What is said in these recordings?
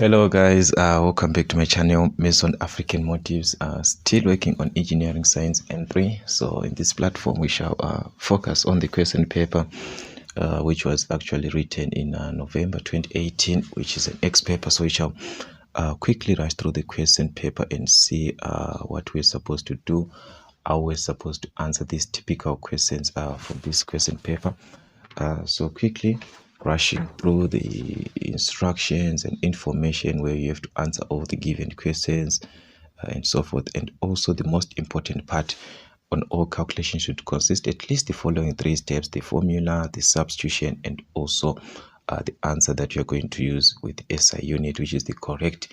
Hello guys, welcome back to my channel, Mason African Motives. Still working on engineering science N3. So in this platform we shall focus on the question paper which was actually written in November 2018, which is an X paper. So we shall quickly rush through the question paper and see what we're supposed to do, how we're supposed to answer these typical questions from this question paper. So quickly rushing through the instructions and information where you have to answer all the given questions and so forth. And also the most important part on all calculations should consist at least the following 3 steps: the formula, the substitution, and also the answer that you're going to use with SI unit, which is the correct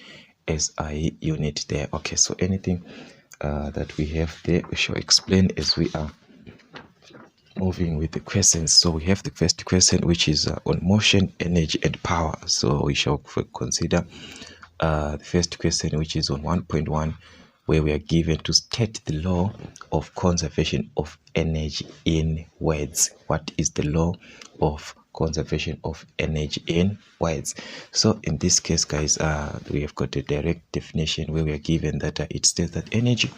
SI unit there. Okay, so anything that we have there we shall explain as we are moving with the questions. So we have the first question, which is on motion, energy, and power. So we shall consider the first question, which is on 1.1, where we are given to state the law of conservation of energy in words. What is the law of conservation of energy in words? So in this case, guys, we have got a direct definition where we are given that it states that energy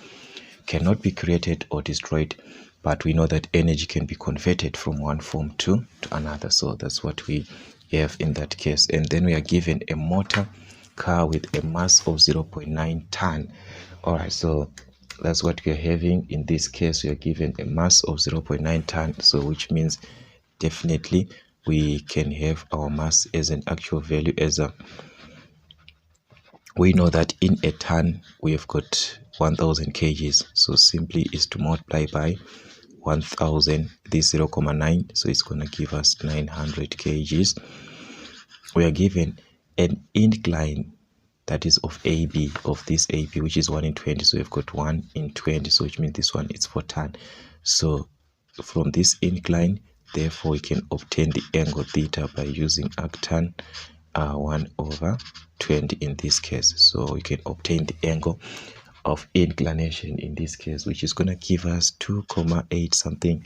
cannot be created or destroyed, but we know that energy can be converted from one form to another. So that's what we have in that case. And then we are given a motor car with a mass of 0.9 ton. All right, so that's what we are having in this case. We are given a mass of 0.9 ton, so which means definitely we can have our mass as an actual value as a, we know that in a ton we have got 1000 kgs, so simply is to multiply by 1000 this 0.9, so it's going to give us 900 kgs. We are given an incline that is of AB, of this AB, which is 1 in 20, so we've got 1 in 20, so which means this one is 4 ton. So from this incline, therefore we can obtain the angle theta by using arctan 1/20 in this case. So we can obtain the angle of inclination in this case, which is going to give us 2.8 something,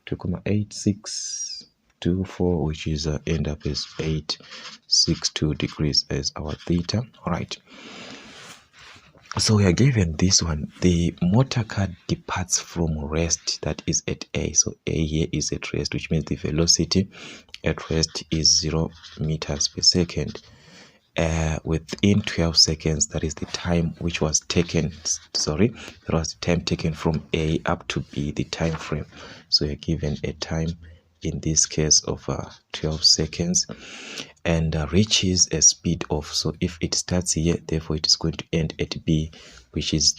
2.8624, which is end up as 862 degrees as our theta. All right, so we are given this one. The motor car departs from rest, that is at A. So A here is at rest, which means the velocity at rest is 0 meters per second. Within 12 seconds, that is the time which was taken, that was the time taken from A up to B, the time frame. So you're given a time in this case of 12 seconds and reaches a speed of, so if it starts here, therefore it is going to end at B, which is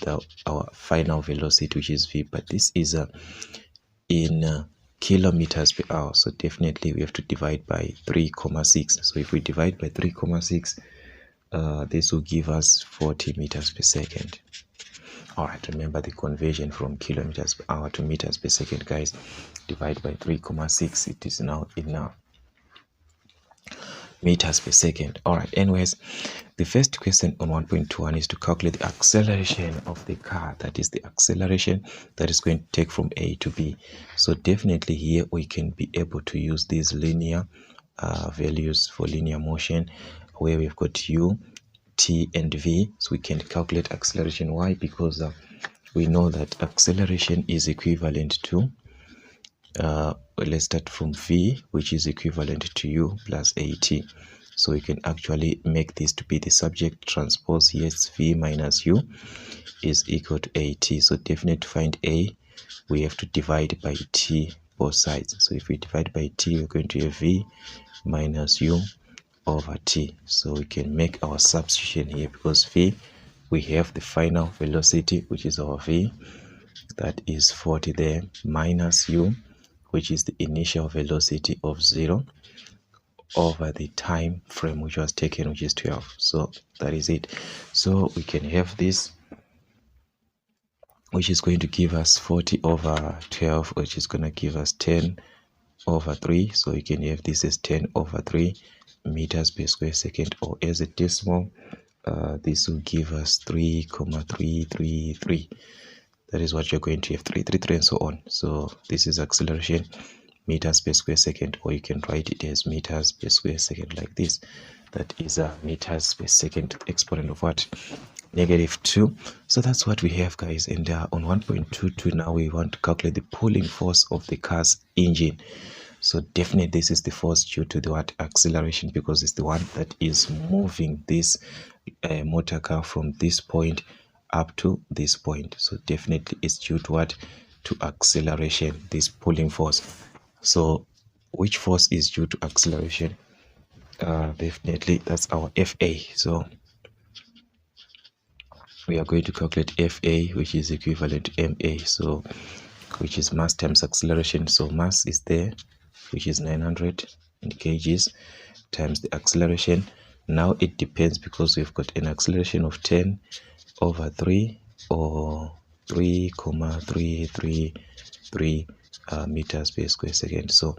our final velocity, which is V, but this is in kilometers per hour. So definitely we have to divide by 3.6. So if we divide by 3.6, this will give us 40 meters per second. All right, remember the conversion from kilometers per hour to meters per second, guys. Divide by 3.6, it is now in meters per second. All right, anyways, the first question on 1.21 is to calculate the acceleration of the car, that is the acceleration that is going to take from A to B. So definitely here we can be able to use these linear values for linear motion, where we've got U, T, and V. So we can calculate acceleration. Why? Because we know that acceleration is equivalent to let's start from V, which is equivalent to U plus AT. So we can actually make this to be the subject transpose. Yes, V minus U is equal to AT. So definitely to find A, we have to divide by T both sides. So if we divide by T, we're going to have V minus U over T. So we can make our substitution here, because V, we have the final velocity, which is our V, that is 40 there, minus U, which is the initial velocity of 0, over the time frame which was taken, which is 12. So that is it. So we can have this, which is going to give us 40 over 12, which is going to give us 10 over 3. So you can have this as 10 over 3 meters per square second, or as a decimal, this will give us 3.333. That is what you're going to have, 333 and so on. So this is acceleration meters per square second, or you can write it as meters per square second like this. that is meters per second, exponent of what? -2. So that's what we have, guys. And on 1.22 now we want to calculate the pulling force of the car's engine. So definitely this is the force due to the what? Acceleration, because it's the one that is moving this motor car from this point up to this point. So definitely it's due to what? To acceleration, this pulling force. So which force is due to acceleration? Definitely that's our FA. So we are going to calculate FA, which is equivalent to MA, so which is mass times acceleration. So mass is there, which is 900 in kgs, times the acceleration. Now it depends, because we've got an acceleration of 10/3 or 3,333 meters per square second. So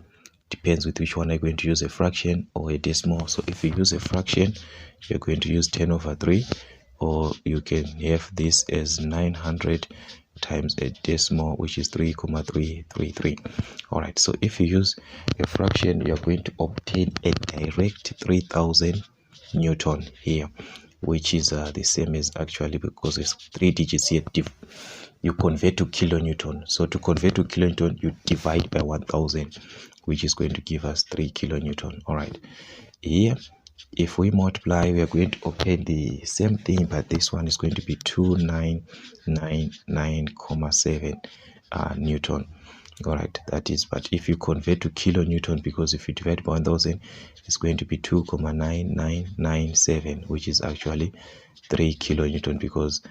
depends with which one I'm going to use, a fraction or a decimal. So if you use a fraction, you're going to use 10/3, or you can have this as 900 times a decimal, which is 3,333. All right, so if you use a fraction, you're going to obtain a direct 3000 Newton here, which is the same as, actually, because it's 3 digits here, you convert to kilonewton. So to convert to kilonewton, you divide by 1000, which is going to give us 3 kilonewton. All right, here if we multiply, we are going to obtain the same thing, but this one is going to be 2999,7 Newton. All right, that is, but if you convert to kilonewton, because if you divide by 1000, it's going to be 2,9997, which is actually 3 kilonewton, because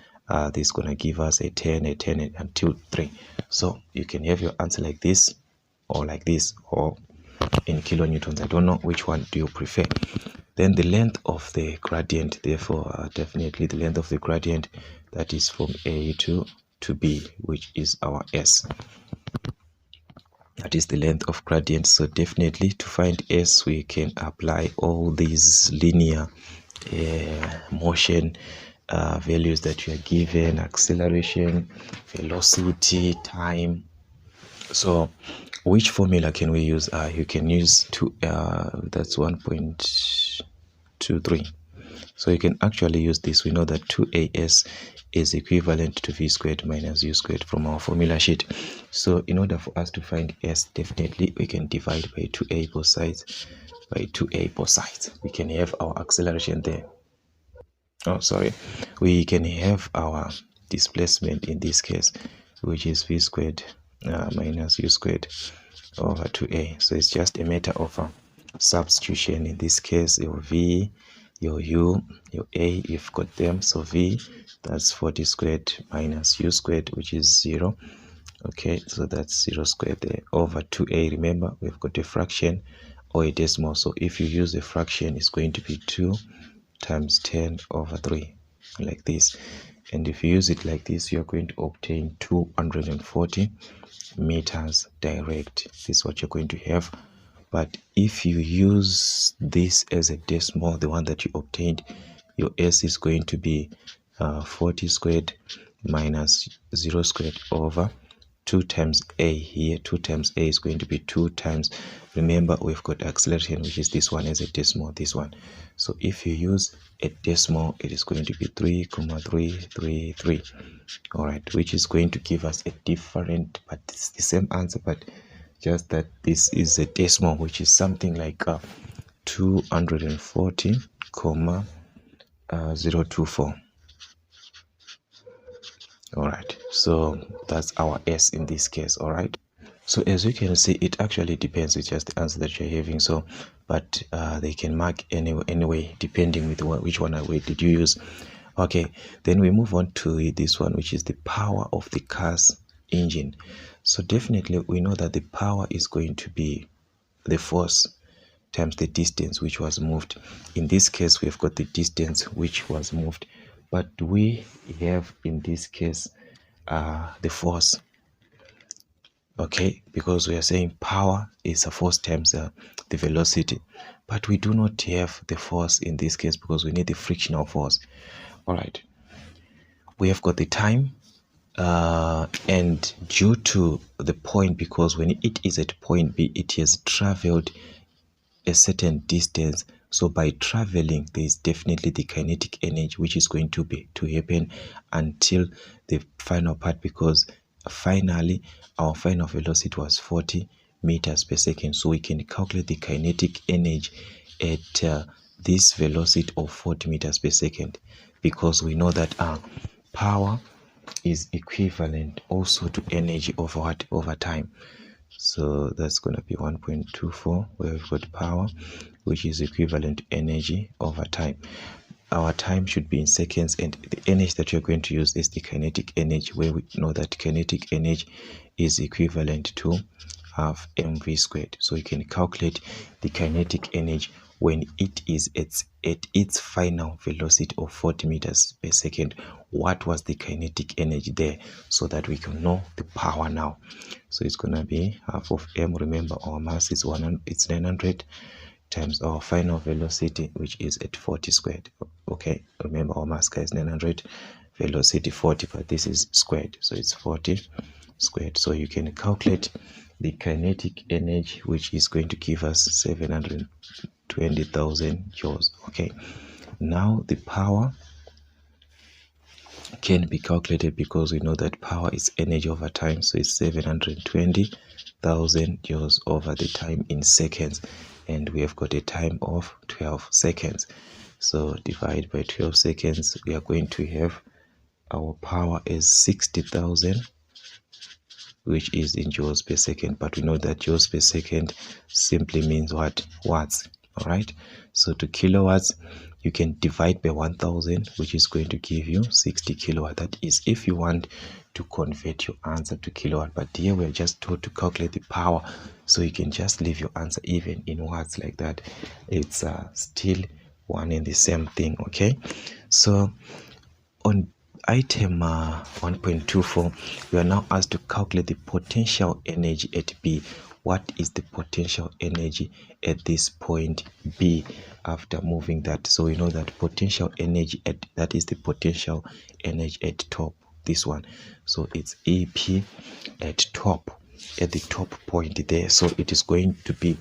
this is going to give us a 10 until 3. So you can have your answer like this, or like this, or in kilonewtons. I don't know which one do you prefer. Then the length of the gradient, therefore definitely the length of the gradient, that is from A to B, which is our S. That is the length of gradient. So definitely to find S, we can apply all these linear motion values that you are given: acceleration, velocity, time. So which formula can we use? You can use that's 1.23. So you can actually use this. We know that 2as is equivalent to v squared minus u squared from our formula sheet. So in order for us to find s, definitely we can divide by 2a both sides, we can have our acceleration there. Oh, sorry, we can have our displacement in this case, which is v squared minus u squared over 2a. So it's just a matter of substitution. In this case, your v, your u, your a, you've got them. So v, that's 40 squared minus u squared, which is 0. Okay, so that's 0 squared there, over 2a. Remember, we've got a fraction or a decimal. So if you use a fraction, it's going to be 2 times 10/3, like this. And if you use it like this, you're going to obtain 240 meters direct. This is what you're going to have. But if you use this as a decimal, the one that you obtained, your s is going to be 40 squared minus 0 squared over 2 times a. Here 2 times a is going to be 2 times, remember we've got acceleration, which is this one, as a decimal, this one. So if you use a decimal, it is going to be 3,333. all right, which is going to give us a different, but it's the same answer, but just that this is a decimal, which is something like 240,024. all right, so that's our s in this case. All right, so as you can see, it actually depends with just the answer that you're having. So but they can mark anyway depending with which one did you use. Okay, then we move on to this one, which is the power of the car's engine. So definitely we know that the power is going to be the force times the distance which was moved. In this case, we've got the distance which was moved, but we have in this case the force. Okay, because we are saying power is a force times the velocity, but we do not have the force in this case because we need the frictional force. All right, we have got the time, and due to the point, because when it is at point B, it has traveled a certain distance So by traveling, there is definitely the kinetic energy which is going to happen until the final part, because finally our final velocity was 40 meters per second. So we can calculate the kinetic energy at this velocity of 40 meters per second, because we know that power is equivalent also to energy over time. So that's going to be 1.24, where we've got power, which is equivalent to energy over time. Our time should be in seconds, and the energy that we're going to use is the kinetic energy, where we know that kinetic energy is equivalent to half mv squared. So you can calculate the kinetic energy when it is at its final velocity of 40 meters per second. What was the kinetic energy there, so that we can know the power now? So it's going to be half of m. Remember, our mass is 900 times our final velocity, which is at 40 squared. Okay, remember our mass is 900, velocity 40, but this is squared, so it's 40 squared. So you can calculate the kinetic energy, which is going to give us 720,000 joules. Okay, now the power can be calculated, because we know that power is energy over time, so it's 720,000 joules over the time in seconds, and we have got a time of 12 seconds. So divide by 12 seconds, we are going to have our power as 60,000, which is in joules per second, but we know that joules per second simply means what? Watts. All right, so to kilowatts, you can divide by 1000, which is going to give you 60 kilowatt. That is if you want to convert your answer to kilowatt, but here we are just told to calculate the power, so you can just leave your answer even in watts like that. It's still one and the same thing. Okay, so on item 1.24, we are now asked to calculate the potential energy at B. What is the potential energy at this point B after moving that? So we know that potential energy that is the potential energy at top, this one. So it's AP at top, at the top point there. So it is going to be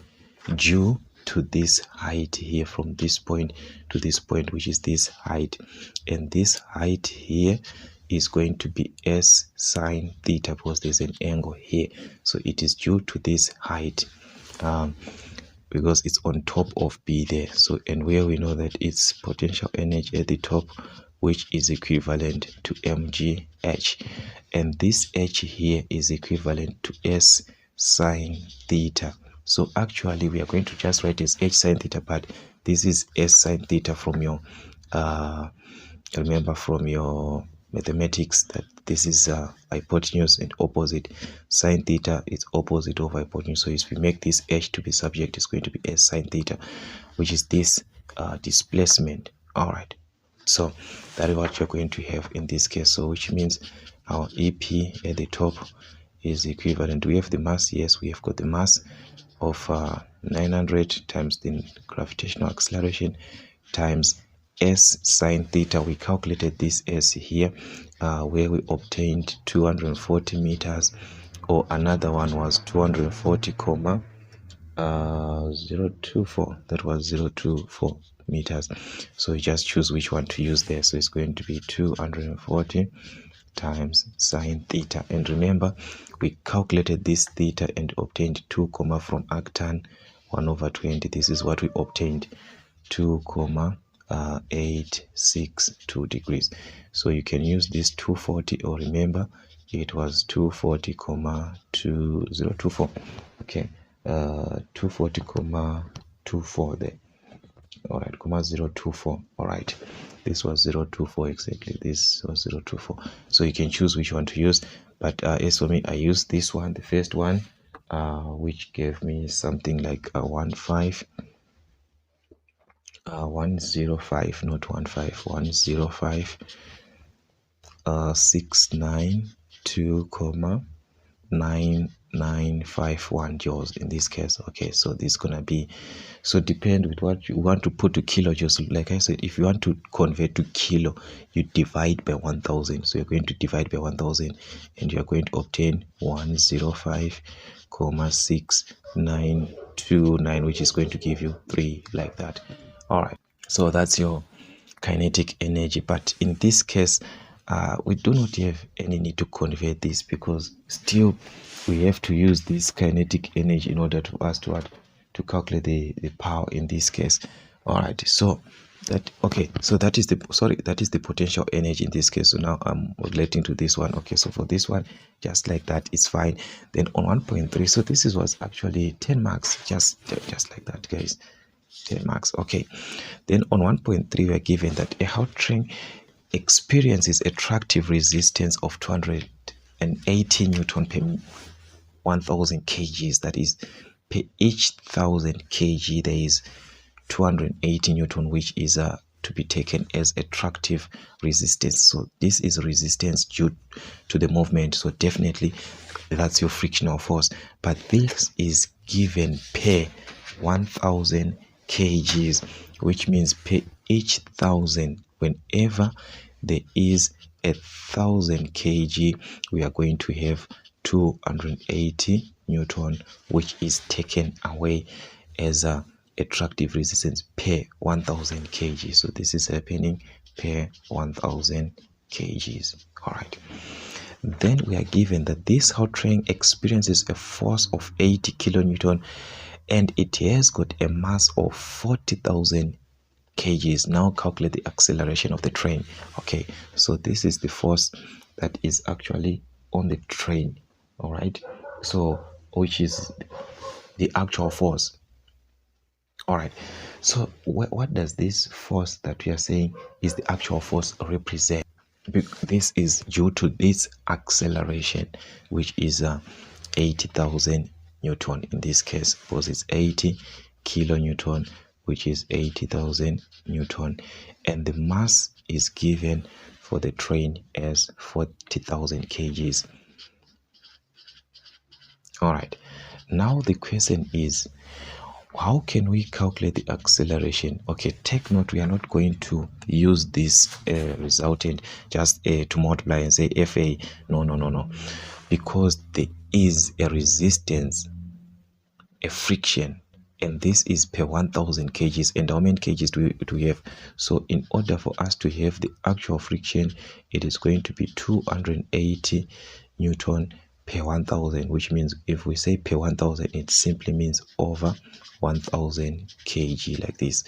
due to this height here, from this point to this point, which is this height, and this height here is going to be S sine theta, because there's an angle here, so it is due to this height, because it's on top of B there. So, and where we know that it's potential energy at the top, which is equivalent to mgh, and this h here is equivalent to S sine theta. So actually we are going to just write as h sine theta, but this is S sine theta from your remember from your mathematics that this is hypotenuse and opposite. Sine theta is opposite of hypotenuse, so if we make this h to be subject, it's going to be S sine theta, which is this displacement. All right, so that is what you're going to have in this case. So which means our EP at the top is equivalent. We have the mass, yes, we have got the mass of 900 times the gravitational acceleration times S sine theta. We calculated this S here, where we obtained 240 meters, or another one was 240, 024. That was 024 meters. So you just choose which one to use there. So it's going to be 240 times sine theta. And remember, we calculated this theta and obtained 2, from arctan 1/20. This is what we obtained, 2,862 degrees. So you can use this 240, or remember it was 240,2024. Okay, 240,24 there. All right, 024. All right, this was 024 exactly. This was 024. So you can choose which one to use, but as for me, I used this one, the first one, which gave me something like 105, not 105, 692,9951 joules in this case. Okay, so this is gonna be, so depend with what you want to put to kilojoules. Like I said, if you want to convert to kilo, you divide by 1000. So you're going to divide by 1000, and you're going to obtain 105,6929, which is going to give you 3, like that. All right, so that's your kinetic energy. But in this case, we do not have any need to convert this, because still we have to use this kinetic energy in order to us to calculate the power in this case. All right, so that, okay, so that is the potential energy in this case. So now I'm relating to this one. Okay, so for this one, just like that, it's fine. Then on 1.3, so this was actually 10 marks, just like that, guys. 10 marks. Okay, then on 1.3 we are given that a hot train experiences a tractive resistance of 280 newton per 1000 kgs. That is, per each 1000 kg there is 280 newton, which is to be taken as attractive resistance. So this is resistance due to the movement, so definitely that's your frictional force. But this is given per 1000 kgs, which means per each 1000, whenever there is 1000 kg, we are going to have 280 newton, which is taken away as a attractive resistance per 1000 kg. So this is happening per 1000 kgs. All right, then we are given that this hot train experiences a force of 80 kilonewton and it has got a mass of 40,000 kgs. Now calculate the acceleration of the train. Okay, so this is the force that is actually on the train. All right, so which is the actual force. All right, so what does this force that we are saying is the actual force represent? This is due to this acceleration, which is 80,000 newton in this case, because it's 80 kilonewton, which is 80,000 newton, and the mass is given for the train as 40,000 kgs. All right, now the question is, how can we calculate the acceleration? Okay, take note, we are not going to use this resultant just to multiply and say FA. No, because there is a resistance, a friction, and this is per 1000 kgs. And how many kgs do we have? So in order for us to have the actual friction, it is going to be 280 newton per 1000, which means if we say per 1000, it simply means over 1000 kg, like this.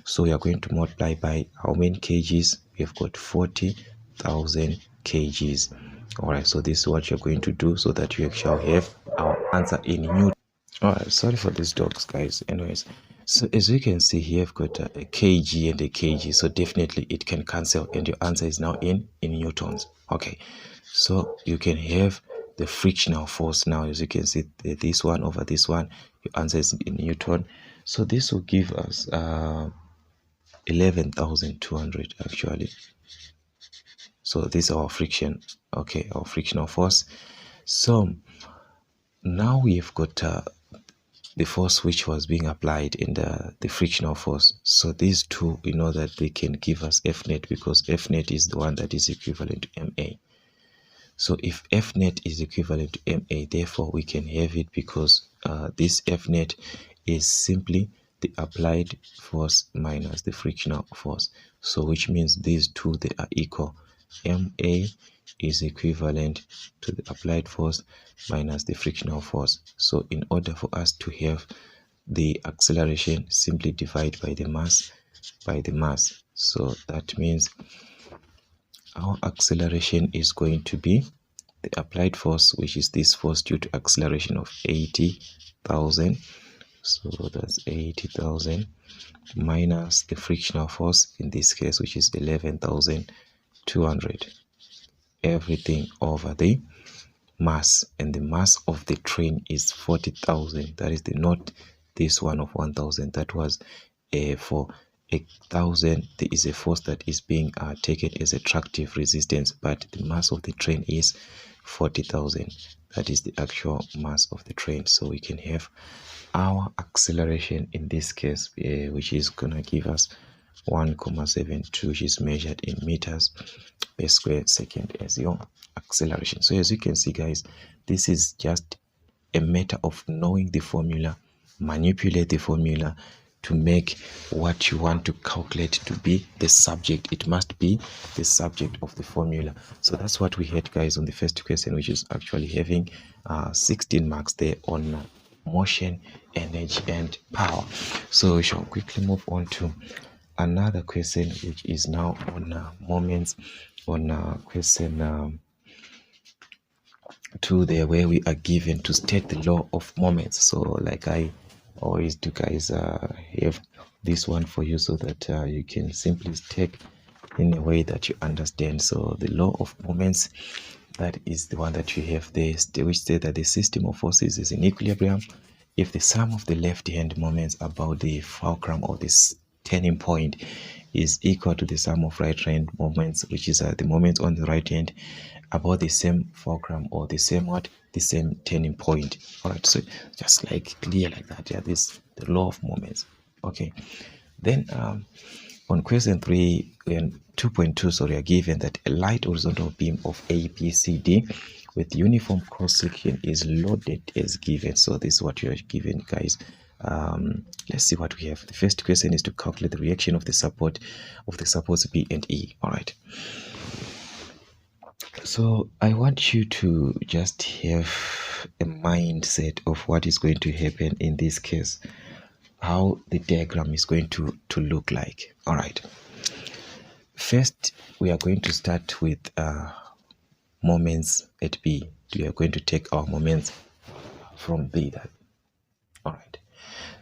So we are going to multiply by how many kgs? We have got 40,000 kgs. All right, so this is what you're going to do, so that you shall have our answer in newton. All right, sorry for these dogs, guys. Anyways, so as you can see here, I've got a kg and a kg, so definitely it can cancel, and your answer is now in newtons. Okay, so you can have the frictional force now. As you can see, this one over this one, your answer is in newton. So this will give us 11,200 actually. So this is our friction. Okay, our frictional force. So now we've got the force which was being applied in the frictional force. So these two, we know that they can give us F net, because F net is the one that is equivalent to MA. So if F net is equivalent to MA, therefore we can have it, because this F net is simply the applied force minus the frictional force. So which means these two, they are equal. MA is equivalent to the applied force minus the frictional force. So in order for us to have the acceleration, simply divide by the mass by the mass. So that means our acceleration is going to be the applied force, which is this force due to acceleration of 80,000. So that's 80,000 minus the frictional force in this case, which is 11,200. Everything over the mass, and the mass of the train is 40,000. That is the not this one of 1,000. That was for 1,000. There is a force that is being taken as attractive resistance, but the mass of the train is 40,000. That is the actual mass of the train. So we can have our acceleration in this case, which is gonna give us 1,72, which is measured in meters per square second as your acceleration. So as you can see, guys, this is just a matter of knowing the formula, manipulate the formula to make what you want to calculate to be the subject. It must be the subject of the formula. So that's what we had, guys, on the first question, which is actually having 16 marks there on motion, energy, and power. So we shall quickly move on to another question, which is now on moments, on question 2 there, where we are given to state the law of moments. So like I always do, guys, have this one for you so that you can simply take in a way that you understand. So the law of moments, that is the one that you have there, which says that the system of forces is in equilibrium if the sum of the left hand moments about the fulcrum or this turning point is equal to the sum of right hand moments, which is the moments on the right hand about the same fulcrum or the same what, the same turning point. All right, so just like clear like that. Yeah, this the law of moments. Okay, then on question 3 and 2.2, so we are given that a light horizontal beam of ABCD with uniform cross section is loaded as given. So this is what you are given, guys. Let's see what we have. The first question is to calculate the reaction of the supports B and E. All right, so I want you to just have a mindset of what is going to happen in this case, how the diagram is going to look like. All right, first we are going to start with moments at B. We are going to take our moments from B. All right,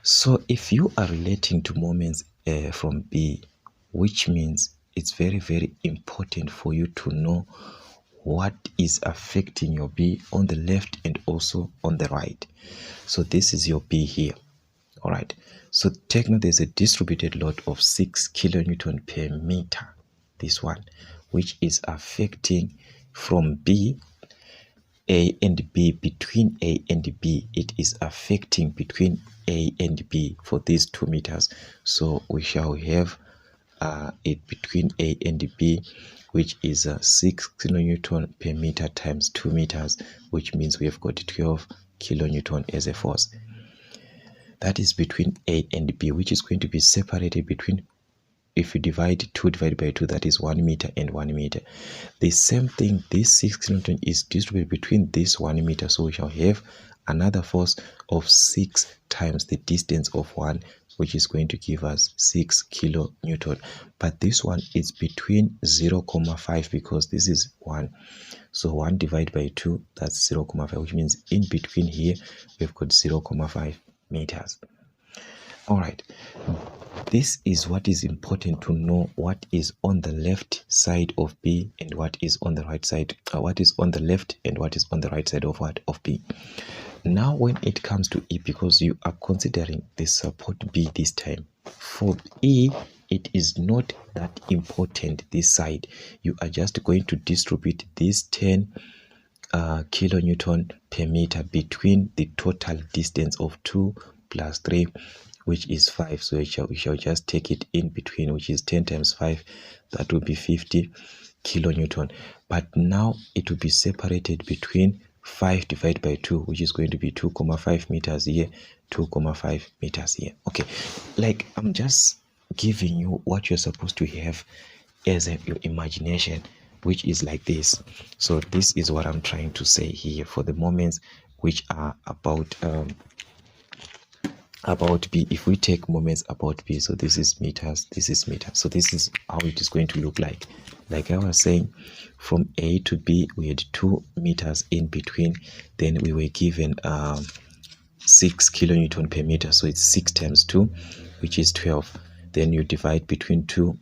so if you are relating to moments from B, which means it's very, very important for you to know what is affecting your B on the left and also on the right. So this is your B here. All right, so take note, there's a distributed load of 6 kilonewton per meter, this one, which is affecting from B, A and B, between A and B. It is affecting between A and B for these 2 meters. So we shall have it between A and B, which is 6 kilonewton per meter times 2 meters, which means we have got 12 kilonewton as a force. That is between A and B, which is going to be separated between, if you divide 2 divided by 2, that is 1 meter and 1 meter. The same thing, this 6 kilonewton is distributed between this 1 meter, so we shall have another force of 6 times the distance of 1, which is going to give us 6 kilonewton. But this one is between 0.5 because this is 1. So 1 divided by 2, that's 0.5, which means in between here we've got 0.5 meters. All right, this is what is important to know, what is on the left side of B and what is on the right side, what is on the left and what is on the right side of what, of B. Now when it comes to E, because you are considering the support B this time, for E it is not that important this side. You are just going to distribute this 10 kilonewton per meter between the total distance of 2 plus 3, which is 5. So we shall just take it in between, which is 10 times 5, that will be 50 kilonewton. But now it will be separated between 5 divided by 2, which is going to be 2.5 meters here, 2.5 meters here. Okay, like I'm just giving you what you're supposed to have as your imagination, which is like this. So this is what I'm trying to say here for the moments which are about B. If we take moments about B, so this is meters, this is meters, so this is how it is going to look like. Like I was saying, from A to B we had 2 meters in between, then we were given 6 kilonewton per meter, so it's 6 times 2, which is 12. Then you divide between 2,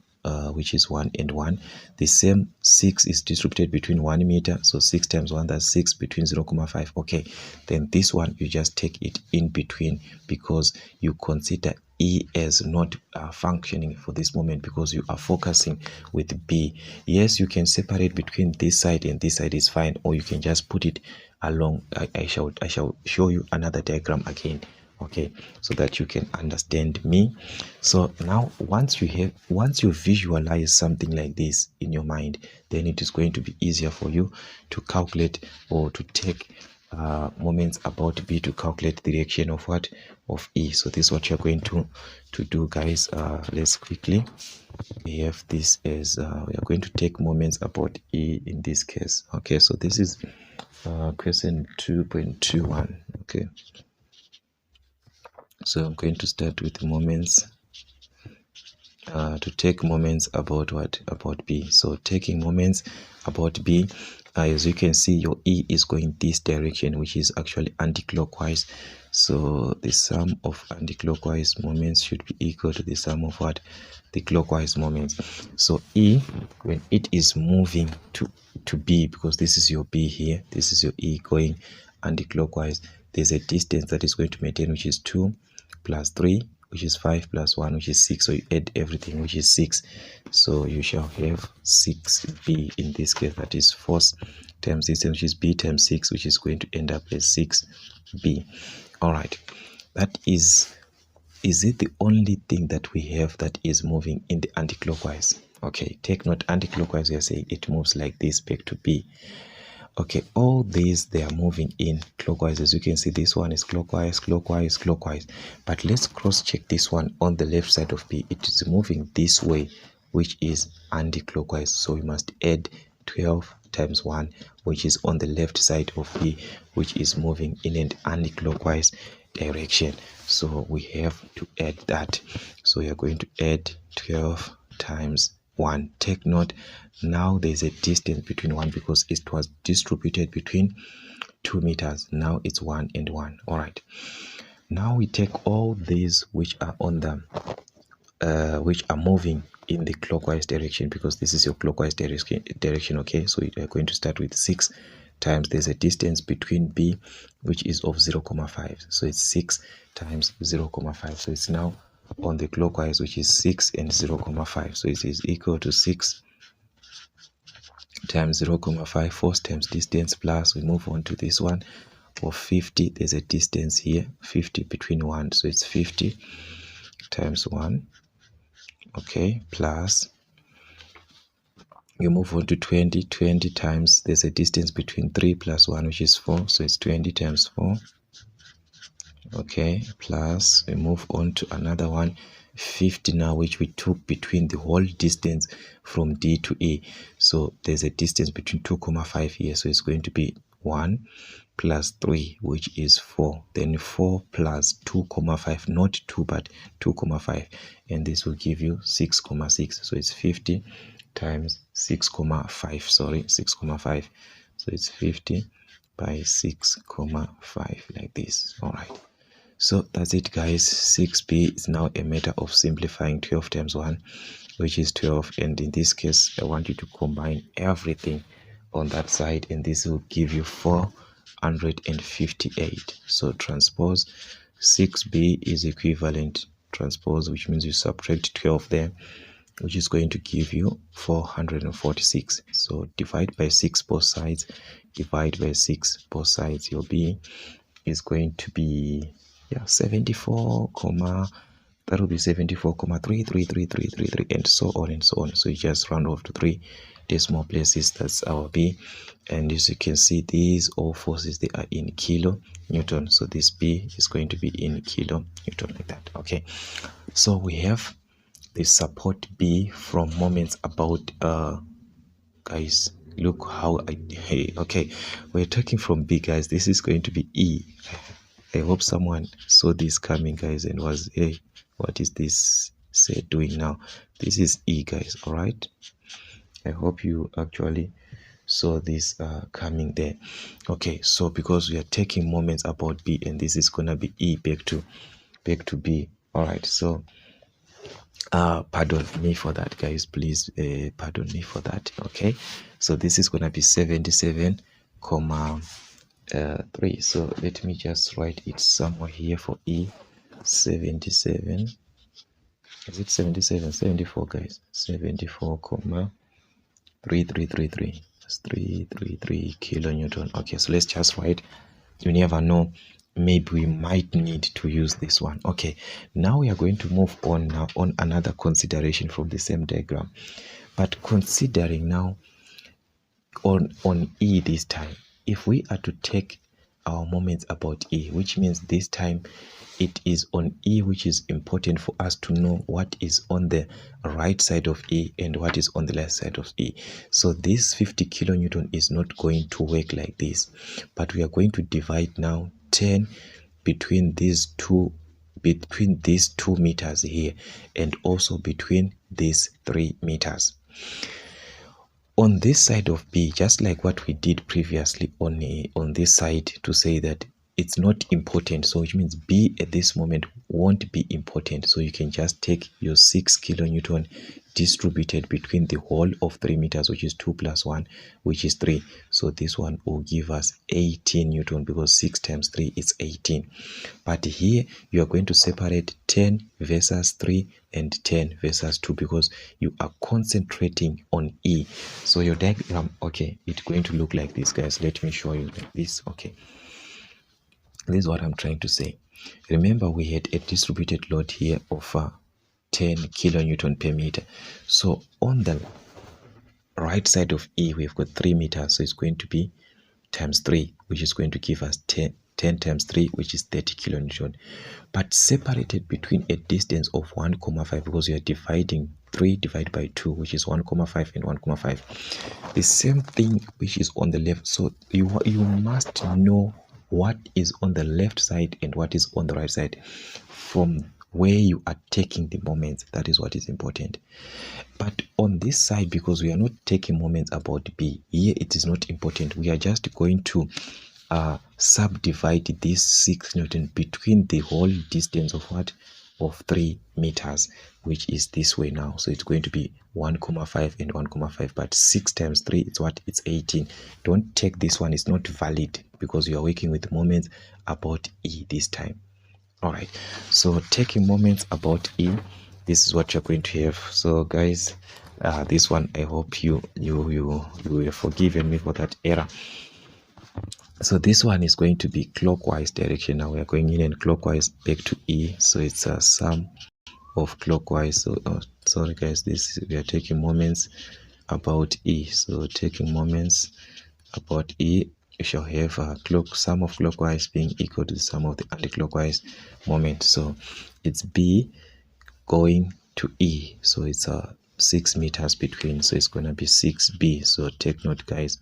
which is 1 and 1. The same 6 is distributed between 1 meter, so 6 times 1, that's 6, between 0.5. Okay, then this one you just take it in between because you consider E as not functioning for this moment because you are focusing with B. Yes, you can separate between this side and this side is fine, or you can just put it along. I shall show you another diagram again, okay, so that you can understand me. So now once you visualize something like this in your mind, then it is going to be easier for you to calculate or to take moments about B to calculate the reaction of what? Of E. So this is what you're going to do, guys. Let's quickly, we have this as we are going to take moments about E in this case. Okay, so this is question 2.21. okay, so I'm going to start with moments to take moments about what? About B. So taking moments about B, as you can see, your E is going this direction, which is actually anti-clockwise. So the sum of anti-clockwise moments should be equal to the sum of what? The clockwise moments. So E, when it is moving to B, because this is your B here, this is your E going anti-clockwise, there's a distance that is going to maintain, which is 2 plus 3, which is 5 plus 1, which is 6. So you add everything, which is 6. So you shall have 6B in this case, that is force times distance, which is B times 6, which is going to end up as 6B. All right, that is it the only thing that we have that is moving in the anti-clockwise? Okay, take note, anti-clockwise, we are saying it moves like this back to B. Okay, all these, they are moving in clockwise. As you can see, this one is clockwise, clockwise, clockwise. But let's cross-check this one on the left side of B. It is moving this way, which is anti-clockwise. So we must add 12 times 1, which is on the left side of B, which is moving in an anti-clockwise direction. So we have to add that. So we are going to add 12 times 1. Take note, now there's a distance between 1 because it was distributed between 2 meters. Now it's 1 and 1. All right, now we take all these which are on the which are moving in the clockwise direction, because this is your clockwise direction. Okay, so we are going to start with 6 times, there's a distance between B which is of 0.5, so it's 6 times 0.5. so it's now on the clockwise, which is 6 and 0.5. so it is equal to 6 times 0.5, force times distance, plus we move on to this one of 50. There's a distance here, 50 between 1, so it's 50 times 1. Okay, plus you move on to 20 times, there's a distance between 3 plus 1, which is 4, so it's 20 times 4. Okay, plus we move on to another one, 50 now, which we took between the whole distance from D to E. So there's a distance between 2.5 here, so it's going to be 1 plus 3, which is 4. Then 4 plus 2.5, not 2 but 2.5, and this will give you 6.6. so it's 50 times 6.5, sorry, 6.5. so it's 50 by 6.5, like this. All right, so that's it, guys. 6B is now a matter of simplifying 12 times 1, which is 12, and in this case I want you to combine everything on that side, and this will give you 458. So transpose 6B is equivalent transpose, which means you subtract 12 there, which is going to give you 446. So divide by 6 both sides, divide by 6 both sides. Your B is going to be 74, that will be 74,33333, and so on and so on. So you just round off to 3 decimal places. That's our B. And as you can see, these all forces, they are in kilo Newton. So this B is going to be in kilo Newton, like that. Okay, so we have the support B from moments about guys, look how okay, we're talking from B, guys. This is going to be E. I hope someone saw this coming, guys, and was, hey, what is this doing now? This is E, guys. All right, I hope you actually saw this coming there. Okay, so because we are taking moments about B, and this is gonna be E back to B. All right, so pardon me for that, guys, please pardon me for that. Okay, so this is gonna be 77,3. so let me just write it somewhere here for E. 77, is it 77? 74, guys. 74,3333. That's 333 kilonewton. Okay, so let's just write, you never know, maybe we might need to use this one. Okay, now we are going to move on now on another consideration from the same diagram, but considering now on E this time, if we are to take our moments about E, which means this time it is on E, which is important for us to know what is on the right side of E and what is on the left side of E. So this 50 kilonewton is not going to work like this, but we are going to divide now 10 between these two meters here, and also between these 3 meters. On this side of B, just like what we did previously on this side, to say that it's not important, so which means B at this moment won't be important. So you can just take your 6 kilonewton distributed between the whole of 3 meters, which is 2 plus 1, which is 3. So this one will give us 18 newton, because 6 times 3 is 18. But here you are going to separate 10 versus 3 and 10 versus 2, because you are concentrating on E. So your diagram, okay, it's going to look like this, guys. Let me show you like this. Okay, this is what I'm trying to say. Remember, we had a distributed load here of 10 kilonewton per meter. So on the right side of E, we've got 3 meters, so it's going to be times 3, which is going to give us 10 times 3, which is 30 kilonewton, but separated between a distance of 1,5, because we are dividing 3 divided by 2, which is 1,5 and 1,5. The same thing which is on the left. So you must know what is on the left side and what is on the right side from where you are taking the moments. That is what is important. But on this side, because we are not taking moments about B, here it is not important. We are just going to subdivide this 6 newton between the whole distance of what? Of 3 meters, which is this way now. So it's going to be 1,5 and 1,5, but 6 times 3, it's what? It's 18. Don't take this one, it's not valid, because you are working with moments about E this time. All right, so taking moments about E, this is what you're going to have. So guys, this one, I hope you will forgive me for that error. So this one is going to be clockwise direction. Now we are going in and clockwise back to E. So it's a sum of clockwise. So sorry guys, we are taking moments about E. So taking moments about E, you shall have a sum of clockwise being equal to the sum of the anti-clockwise moment. So it's B going to E. So it's 6 meters between. So it's going to be 6B. So take note, guys.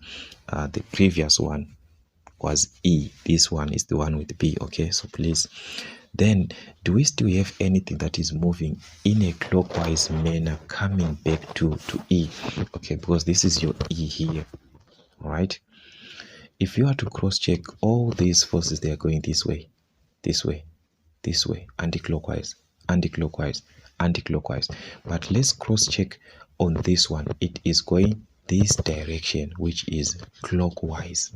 The previous one was E. This one is the one with B. Okay, so please. Then, do we still have anything that is moving in a clockwise manner coming back to E? Okay, because this is your E here. All right. If you are to cross-check all these forces, they are going this way, this way, this way, anti-clockwise, anti-clockwise, anti-clockwise. But let's cross-check on this one. It is going this direction, which is clockwise.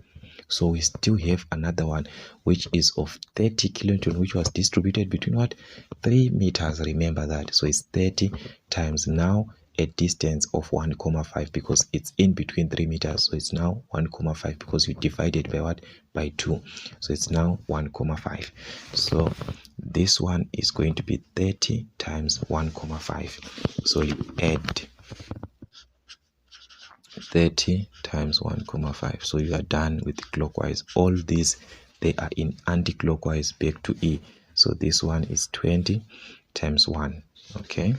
So we still have another one which is of 30 kilonewton, which was distributed between what? 3 meters. Remember that. So it's 30 times now a distance of 1,5, because it's in between 3 meters. So it's now 1,5, because you divided by what? By 2. So it's now 1,5. So this one is going to be 30 times 1,5. So you add 30 times 1,5. So you are done with clockwise. All these, they are in anti-clockwise back to E. So this one is 20 times 1. Okay.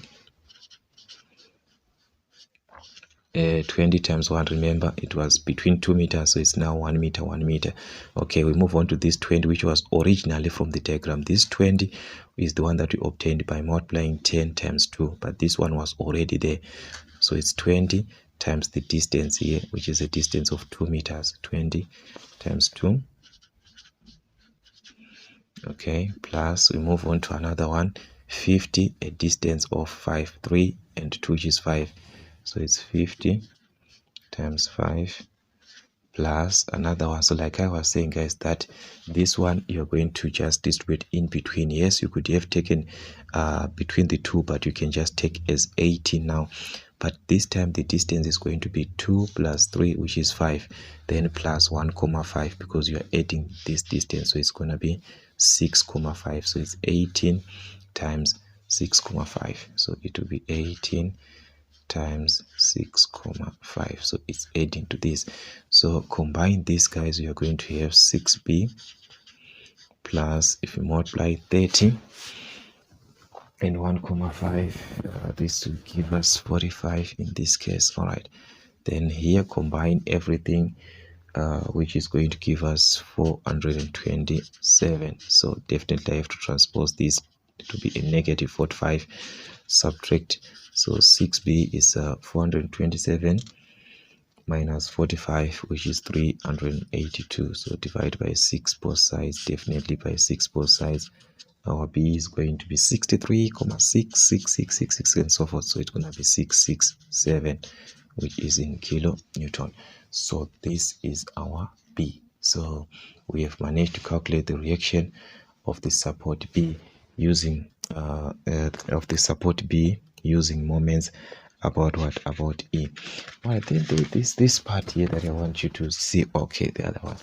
20 times 1, remember it was between 2 meters, so it's now 1 meter, 1 meter. Okay, we move on to this 20, which was originally from the diagram. This 20 is the one that we obtained by multiplying 10 times 2, but this one was already there. So it's 20 times the distance here, which is a distance of 2 meters. 20 times 2. Okay, plus we move on to another one, 50, a distance of 5, 3 and 2, which is 5. So it's 50 times 5 plus another one. So like I was saying, guys, that this one you're going to just distribute in between. Yes, you could have taken between the two, but you can just take as 18 now. But this time the distance is going to be 2 plus 3, which is 5, then plus 1,5, because you are adding this distance. So it's going to be 6,5. So it's 18 times 6,5. So it will be 18 times 6,5. So it's adding to this. So combine these, guys, you are going to have 6B plus, if you multiply 30 and 1,5, this will give us 45 in this case. All right, then here combine everything, which is going to give us 427. So definitely I have to transpose this to be a negative 45, subtract, so 6b is 427 minus 45, which is 382. So divide by 6 both sides, definitely by 6 both sides. Our b is going to be 63,66666 and so forth. So it's going to be 667, which is in kilonewton. So this is our b. So we have managed to calculate the reaction of the support b using using moments about what? About E. Well, I think this part here that I want you to see. Okay, the other one.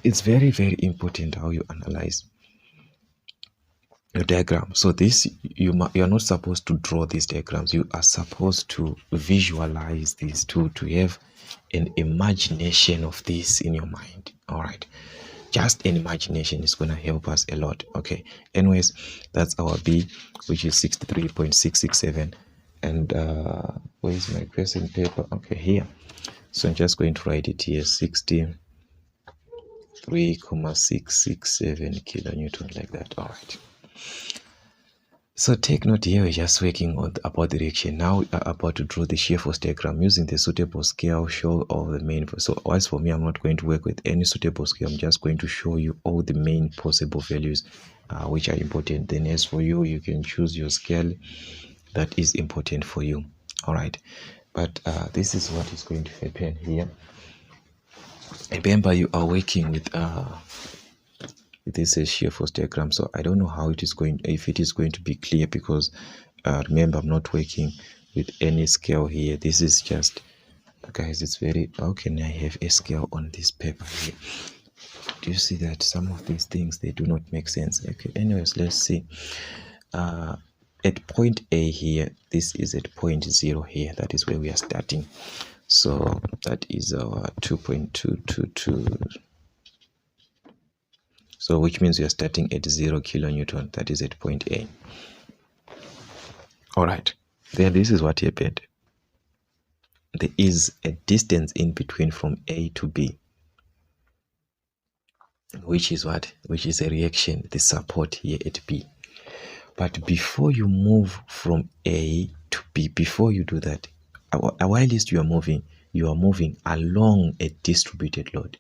It's very, very important how you analyze your diagram. So this, you are not supposed to draw these diagrams. You are supposed to visualize these to have an imagination of this in your mind. All right, just an imagination is going to help us a lot. Okay, anyways, that's our B, which is 63.667. And where is my question paper? Okay, here. So I'm just going to write it here, 63.667 kilonewton, like that. All right. So take note here, we're just working on about the reaction. Now we are about to draw the shear force diagram using the suitable scale, show all the main. So as for me, I'm not going to work with any suitable scale. I'm just going to show you all the main possible values, which are important. Then as for you, you can choose your scale that is important for you. All right. But this is what is going to happen here. Remember, you are working with this is shear force diagram, so I don't know how it is going, if it is going to be clear, because remember, I'm not working with any scale here. This is just, guys, it's very, how can I have a scale on this paper here? Do you see that some of these things, they do not make sense? Okay, anyways, let's see. At point A here, this is at point 0 here, that is where we are starting. So that is our 2.222. So which means we are starting at 0 kilonewton, that is at point A. All right, then this is what happened. There is a distance in between from A to B, which is what? Which is a reaction, the support here at B. But before you move from A to B, before you do that, while you are moving along a distributed load.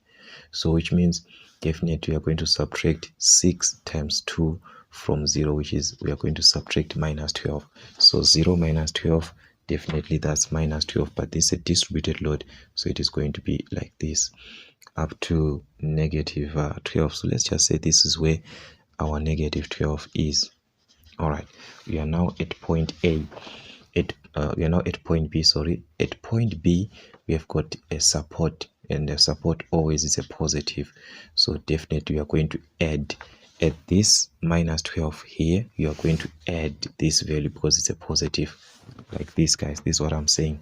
So which means definitely we are going to subtract 6 times 2 from 0, which is we are going to subtract minus 12. So 0 minus 12, definitely that's minus 12, but this is a distributed load, so it is going to be like this up to negative 12. So let's just say this is where our negative 12 is. All right, we are now at point A. We are now at point B, sorry. At point B, we have got a support, and the support always is a positive. So definitely we are going to add at this minus 12 here, you are going to add this value because it's a positive, like this, guys. This is what I'm saying.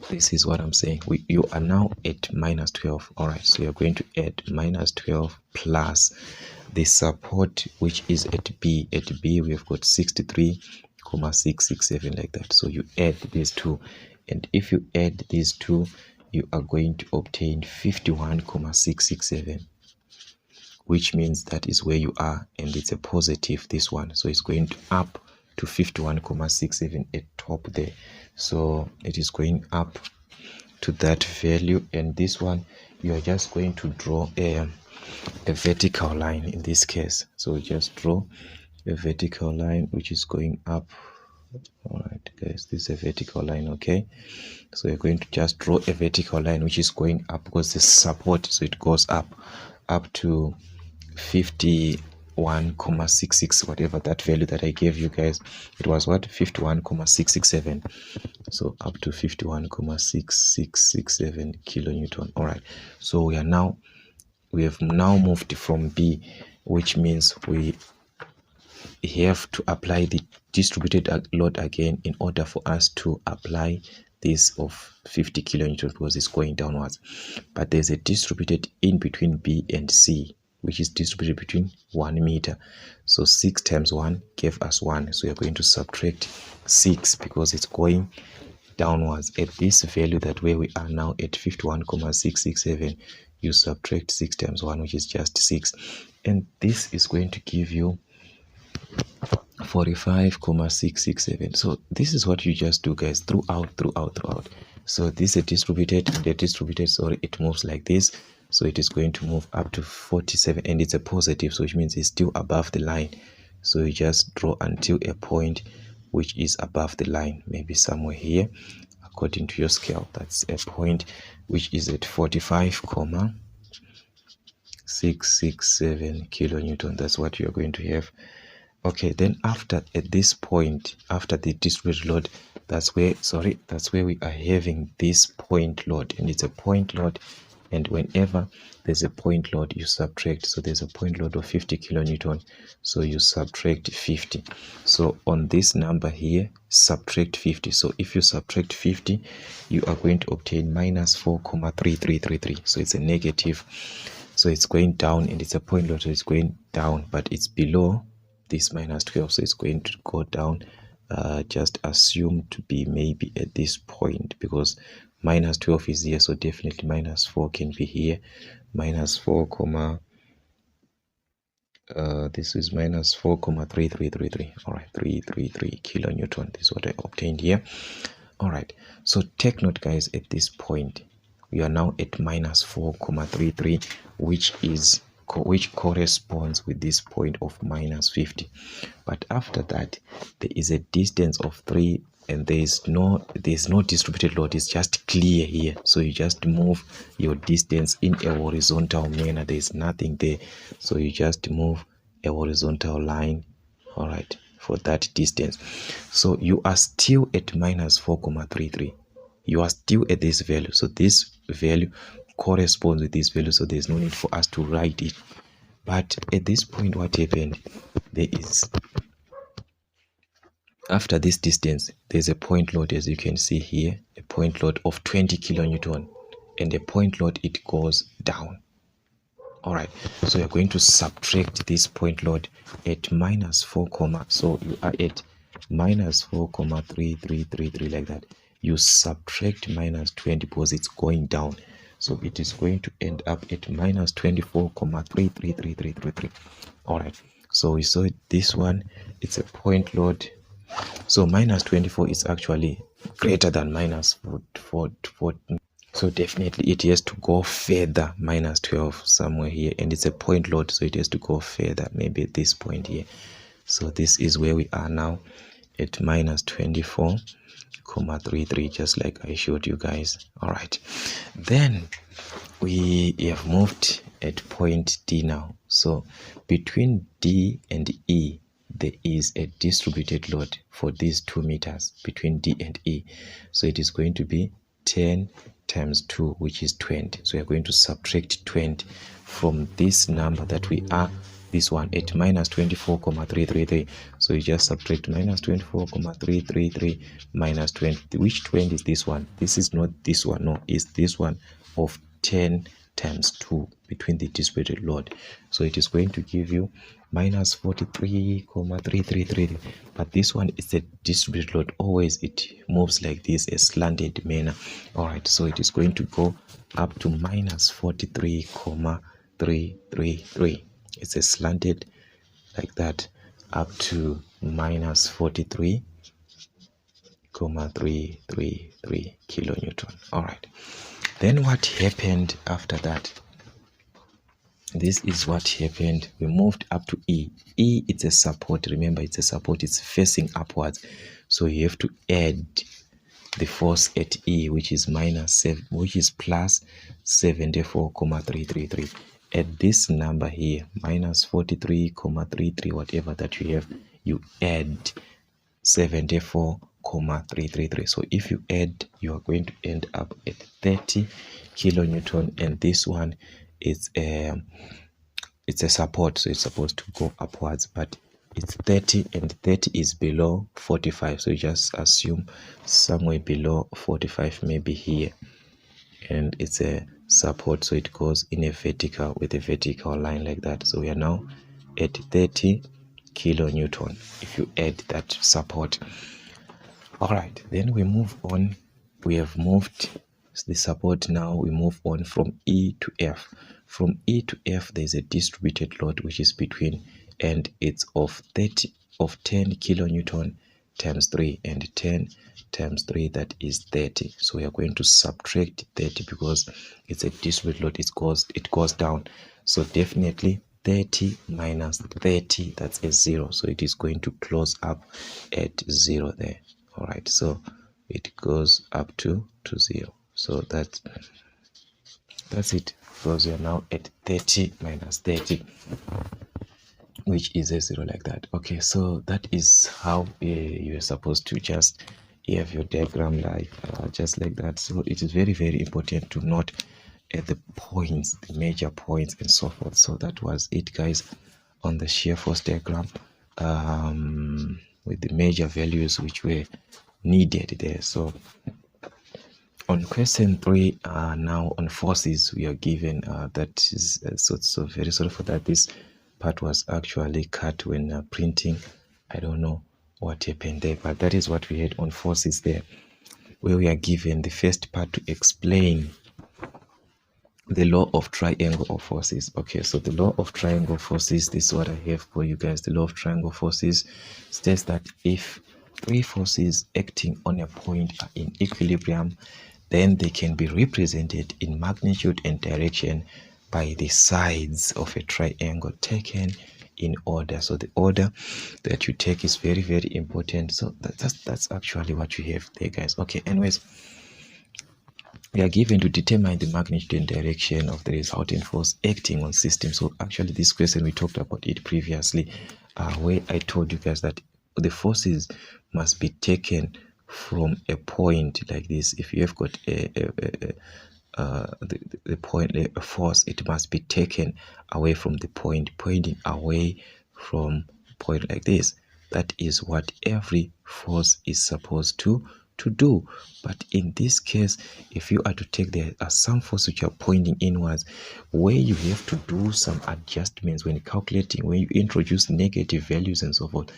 This is what I'm saying. You are now at minus 12. All right, so you're going to add minus 12 plus the support, which is at B. At B, we have got 63,667, like that. So you add these two, and if you add these two, you are going to obtain 51,667, which means that is where you are, and it's a positive, this one. So it's going to up to 51,67 at top there. So it is going up to that value, and this one you are just going to draw a vertical line in this case. So just draw a vertical line which is going up. All right, guys, this is a vertical line. Okay, so you're going to just draw a vertical line which is going up because the support, so it goes up to 51,66, whatever that value that I gave you guys. It was what? 51,667. So up to 51,667 kilonewton. All right, so we have now moved from B, which means we have to apply the distributed load again in order for us to apply this of 50 kilonewton because it's going downwards. But there's a distributed in between B and C, which is distributed between 1 meter. So 6 times 1 gave us 1. So you're going to subtract 6 because it's going downwards. At this value that where we are now at 51,667, you subtract 6 times 1, which is just 6. And this is going to give you 45,667. So this is what you just do, guys, throughout. So this is distributed, sorry, it moves like this. So it is going to move up to 47, and it's a positive, so which means it's still above the line. So you just draw until a point which is above the line, maybe somewhere here according to your scale. That's a point which is at 45,667 kilonewton. That's what you're going to have. Okay, then at this point, after the distributed load, that's where we are having this point load, and it's a point load. And whenever there's a point load, you subtract. So there's a point load of 50 kilonewton, so you subtract 50. So on this number here, subtract 50. So if you subtract 50, you are going to obtain minus 4,3333. So it's a negative. So it's going down, and it's a point load, so it's going down, but it's below this minus 12. So it's going to go down. Just assume to be maybe at this point, because minus 12 is here, so definitely minus 4 can be here. Minus 4, this is minus 4,3333. All right, 333 kilonewton. This is what I obtained here. All right, so take note, guys, at this point we are now at minus 4,33, which corresponds with this point of minus 50. But after that, there is a distance of 3, and there's no distributed load. It's just clear here, so you just move your distance in a horizontal manner. There's nothing there, so you just move a horizontal line, all right, for that distance. So you are still at minus 4,33. You are still at this value, so this value corresponds with this value, so there's no need for us to write it. But at this point, what happened, there is, after this distance, there's a point load, as you can see here, a point load of 20 kilonewton, and the point load, it goes down. All right, so you're going to subtract this point load at minus 4, so you are at minus 4,3333, like that. You subtract minus 20 because it's going down, so it is going to end up at minus 24,333333. All right, so we saw this one, it's a point load. So minus 24 is actually greater than minus 4. So definitely it has to go further, minus 12 somewhere here, and it's a point load, so it has to go further, maybe at this point here. So this is where we are now, at minus 24,33, just like I showed you guys. All right, then we have moved at point D now. So between D and E, there is a distributed load for these 2 meters between D and E. So it is going to be 10 times 2, which is 20. So you're going to subtract 20 from this number that we are, this one, at minus 24,333. So you just subtract minus 24,333 minus 20. Which 20 is this one? This is not this one, no, it's this one of 10 times 2 between the distributed load. So it is going to give you minus 43,333. But this one is a distributed load. Always it moves like this, a slanted manner. All right, so it is going to go up to minus 43,333. It's a slanted like that, up to minus 43,333 kilonewton. All right, then what happened after that? This is what happened. We moved up to E. E, it's a support. Remember, it's a support. It's facing upwards. So you have to add the force at E, which is plus 74,333. At this number here, minus 43,33, whatever that you have, you add 74,333. So if you add, you are going to end up at 30 kilonewton, and this one is it's a support, so it's supposed to go upwards, but it's 30 and 30 is below 45, so you just assume somewhere below 45, maybe here, and it's a support, so it goes in a vertical with a vertical line like that. So we are now at 30 kilonewton if you add that support. All right, then we move on. We have moved the support. Now we move on from E to F. From E to F, there's a distributed load which is between, and it's of 10 kilonewton times 3, and 10 times 3, that is 30. So we are going to subtract 30 because it's a distributed load. It goes down. So definitely 30 minus 30, that's a 0. So it is going to close up at 0 there. All right, so it goes up to 0. So that's it, because we are now at 30 minus 30, which is a 0 like that. Okay, so that is how you're supposed to just have your diagram like just like that. So it is very, very important to note at the points, the major points and so forth. So that was it, guys, on the shear force diagram, with the major values which were needed there. So on question 3, now on forces, we are given that is so very sorry for that. This part was actually cut when printing. I don't know what happened there, but that is what we had on forces there, where we are given the first part to explain the law of triangle of forces. Okay, so the law of triangle forces, this is what I have for you guys. The law of triangle forces states that if 3 forces acting on a point are in equilibrium, then they can be represented in magnitude and direction by the sides of a triangle taken in order. So the order that you take is very, very important. So that's actually what you have there, guys. Okay, anyways, we are given to determine the magnitude and direction of the resultant force acting on system. So actually this question, we talked about it previously, where I told you guys that the forces must be taken from a point like this. If you have got the point, a force, it must be taken away from the point, pointing away from point like this. That is what every force is supposed to do. But in this case, if you are to take, there are some forces which are pointing inwards, where you have to do some adjustments when calculating, when you introduce negative values and so forth.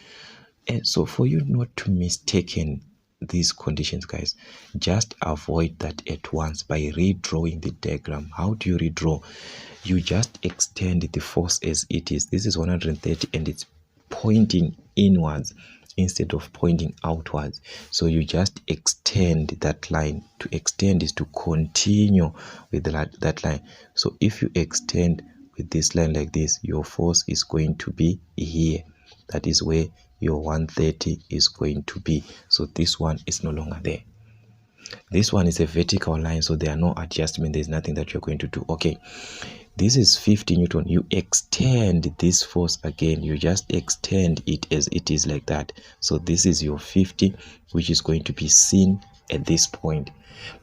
And so for you not to mistaken these conditions, guys, just avoid that at once by redrawing the diagram. How do you redraw? You just extend the force as it is. This is 130 and it's pointing inwards instead of pointing outwards. So you just extend that line. To extend is to continue with that line. So if you extend with this line like this, your force is going to be here. That is where your 130 is going to be. So this one is no longer there. This one is a vertical line, so there are no adjustment. There's nothing that you're going to do. Okay, this is 50 Newton. You extend this force again. You just extend it as it is like that. So this is your 50, which is going to be seen at this point.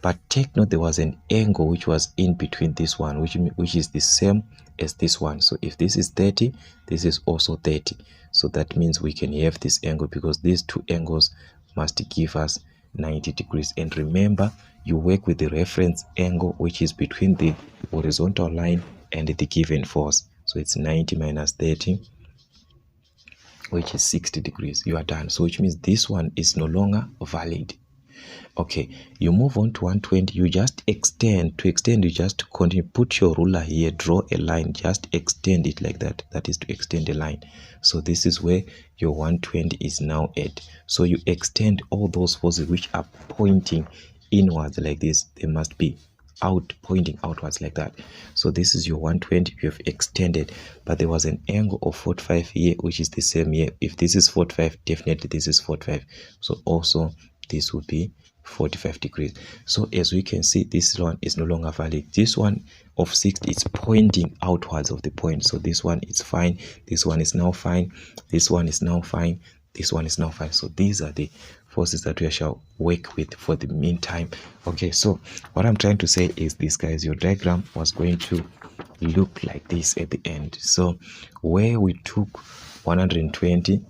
But take note, there was an angle which was in between this one, which is the same as this one. So if this is 30, this is also 30. So that means we can have this angle, because these two angles must give us 90 degrees. And remember, you work with the reference angle, which is between the horizontal line and the given force. So it's 90 minus 30, which is 60 degrees. You are done. So which means this one is no longer valid. Okay, you move on to 120. You just extend. To extend, you just continue. Put your ruler here, draw a line, just extend it like that. That is to extend a line. So this is where your 120 is now at. So you extend all those forces which are pointing inwards like this. They must be pointing outwards like that. So this is your 120. You have extended, but there was an angle of 45 here, which is the same here. If this is 45, definitely this is 45. So also this would be 45 degrees. So as we can see, this one is no longer valid. This one of 60 is pointing outwards of the point. So this one is fine. This one is now fine. This one is now fine. This one is now fine. So these are the forces that we shall work with for the meantime. Okay, so what I'm trying to say is this, guys, your diagram was going to look like this at the end. So where we took 120,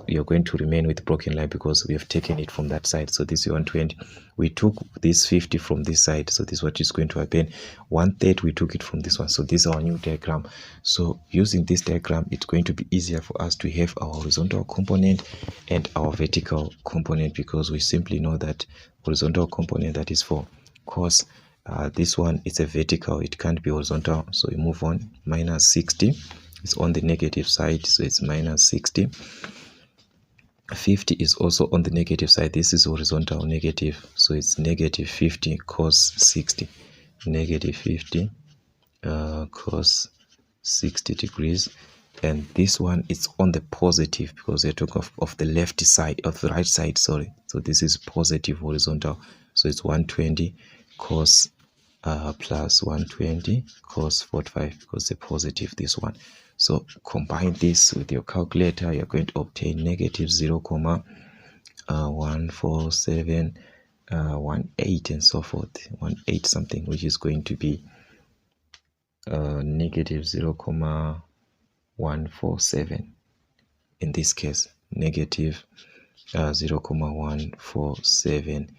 you're going to remain with broken line because we have taken it from that side. So this is 120. We took this 50 from this side, so this is what is going to happen. 130, we took it from this one. So this is our new diagram. So using this diagram, it's going to be easier for us to have our horizontal component and our vertical component, because we simply know that horizontal component, that is for cos, this one is a vertical, it can't be horizontal. So we move on. Minus 60, it's on the negative side, so it's minus 60. 50 is also on the negative side. This is horizontal, negative, so it's negative 50 cos 60. Negative 50 cos 60 degrees. And this one is on the positive, because they're talking of the left side, of the right side, sorry. So this is positive horizontal, so it's 120 cos plus 120 cos 45, because they're positive, this one. So combine this with your calculator, you're going to obtain negative 0,14718 and so forth, 18 something, which is going to be negative 0,147 in this case, negative 0,147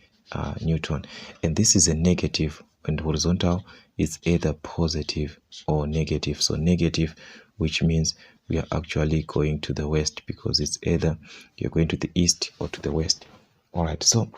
Newton. And this is a negative, and horizontal is either positive or negative. So negative, which means we are actually going to the west, because it's either you're going to the east or to the west. All right, so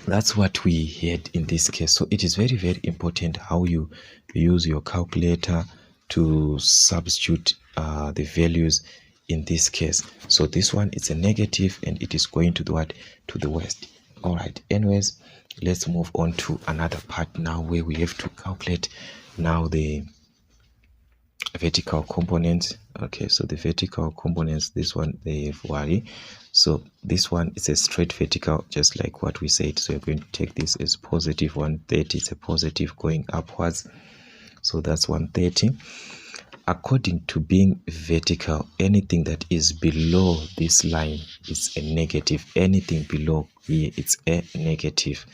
that's what we had in this case. So it is very, very important how you use your calculator to substitute the values in this case. So this one is a negative, and it is going to the what? To the west. All right, anyways, let's move on to another part now, where we have to calculate now the vertical components. Okay, so the vertical components, this one, they have y. So this one is a straight vertical, just like what we said. So you're going to take this as positive 130. It's a positive going upwards, so that's 130. According to being vertical, anything that is below this line is a negative. Anything below here, it's a negative.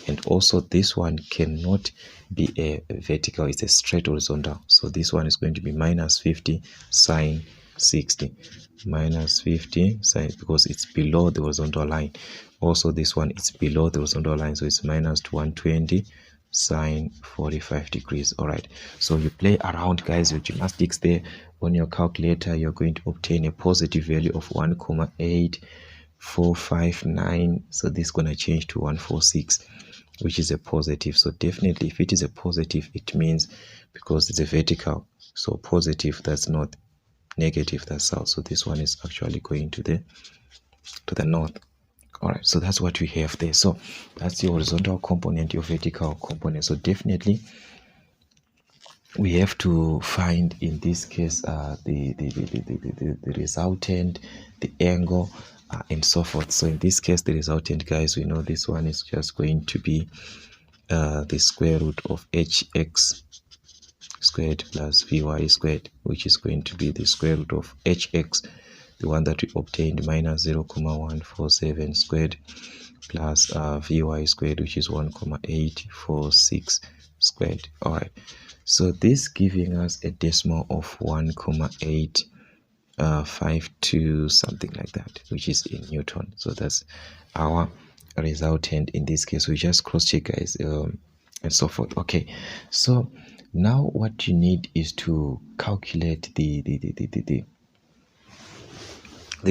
And also this one cannot be a vertical, it's a straight horizontal. So this one is going to be minus 50 sine 60. Minus 50 sine, because it's below the horizontal line. Also this one is below the horizontal line, so it's minus 120 sine 45 degrees. All right, so you play around, guys, with gymnastics there on your calculator. You're going to obtain a positive value of 1,8459. So this is going to change to 146, which is a positive. So definitely, if it is a positive, it means, because it's a vertical, so positive, that's north, negative, that's south. So this one is actually going to the north. All right, so that's what we have there. So that's your horizontal component, your vertical component. So definitely we have to find, in this case, the resultant, the angle, and so forth. So in this case, the resultant, guys, we know this one is just going to be the square root of hx squared plus vy squared, which is going to be the square root of hx, the one that we obtained, minus 0,147 squared, plus vy squared, which is 1,846 squared. All right, so this giving us a decimal of 1,852 something like that, which is in Newton. So that's our resultant in this case. We just cross check, guys, and so forth. Okay, so now what you need is to calculate the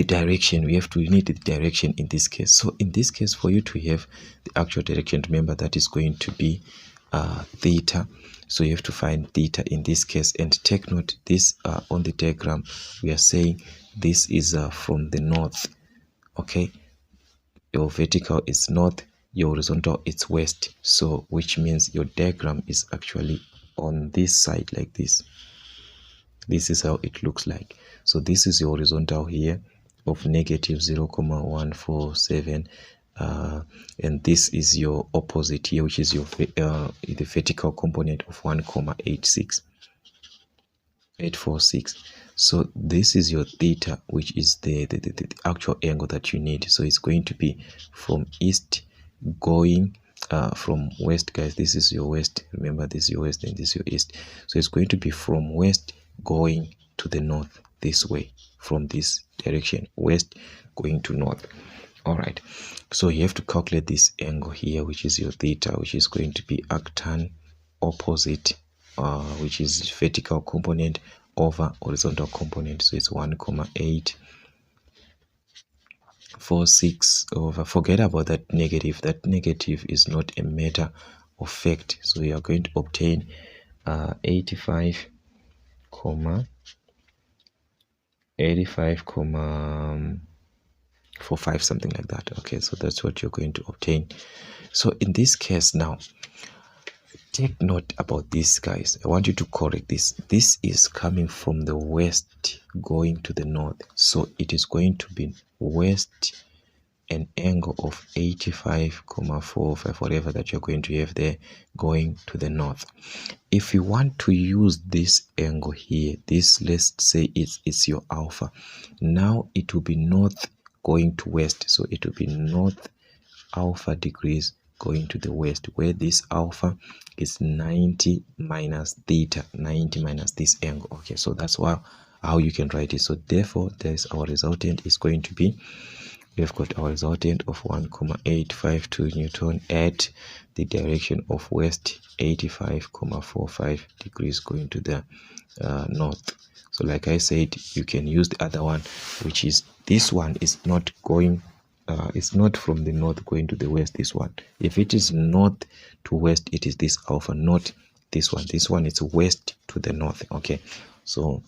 direction. We need the direction in this case. So in this case, for you to have the actual direction, remember that is going to be theta. So you have to find theta in this case, and take note, this on the diagram we are saying this is from the north. Okay, your vertical is north, your horizontal is west. So which means your diagram is actually on this side, like this. This is how it looks like. So this is your horizontal here of negative 0,147, and this is your opposite here, which is your the vertical component of 1,846. So this is your theta, which is the actual angle that you need. So it's going to be from east going from west, guys. This is your west. Remember, this is your west and this is your east. So it's going to be from west going to the north, this way. from this direction, west going to north. All right, so you have to calculate this angle here, which is your theta, which is going to be arctan opposite, which is vertical component over horizontal component. So it's 1,846 over, forget about that negative. That negative is not a matter of fact. So you are going to obtain 85,45, something like that. Okay, so that's what you're going to obtain. So in this case now, take note about this, guys. I want you to correct this. This is coming from the west going to the north, so it is going to be west an angle of 85,45, whatever that you're going to have there, going to the north. If you want to use this angle here, this, let's say it's your alpha, now it will be north going to west, so it will be north alpha degrees going to the west, where this alpha is 90 minus theta, 90 minus this angle. Okay, so that's how you can write it. So therefore, there's our resultant is going to be, we've got our resultant of 1,852 Newton at the direction of west, 85,45 degrees going to the north. So like I said, you can use the other one, which is this one is not going, it's not from the north going to the west, this one. If it is north to west, it is this alpha, not this one. This one is west to the north. Okay, so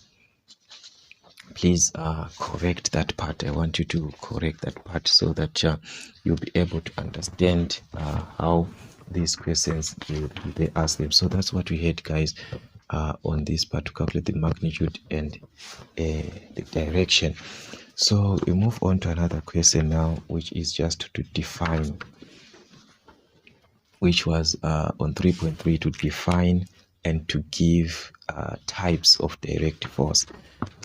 please correct that part. I want you to correct that part so that you'll be able to understand how these questions they ask them. So that's what we had, guys, on this part, to calculate the magnitude and the direction. So we move on to another question now, which is just to define, which was on 3.3, to define and to give types of direct force.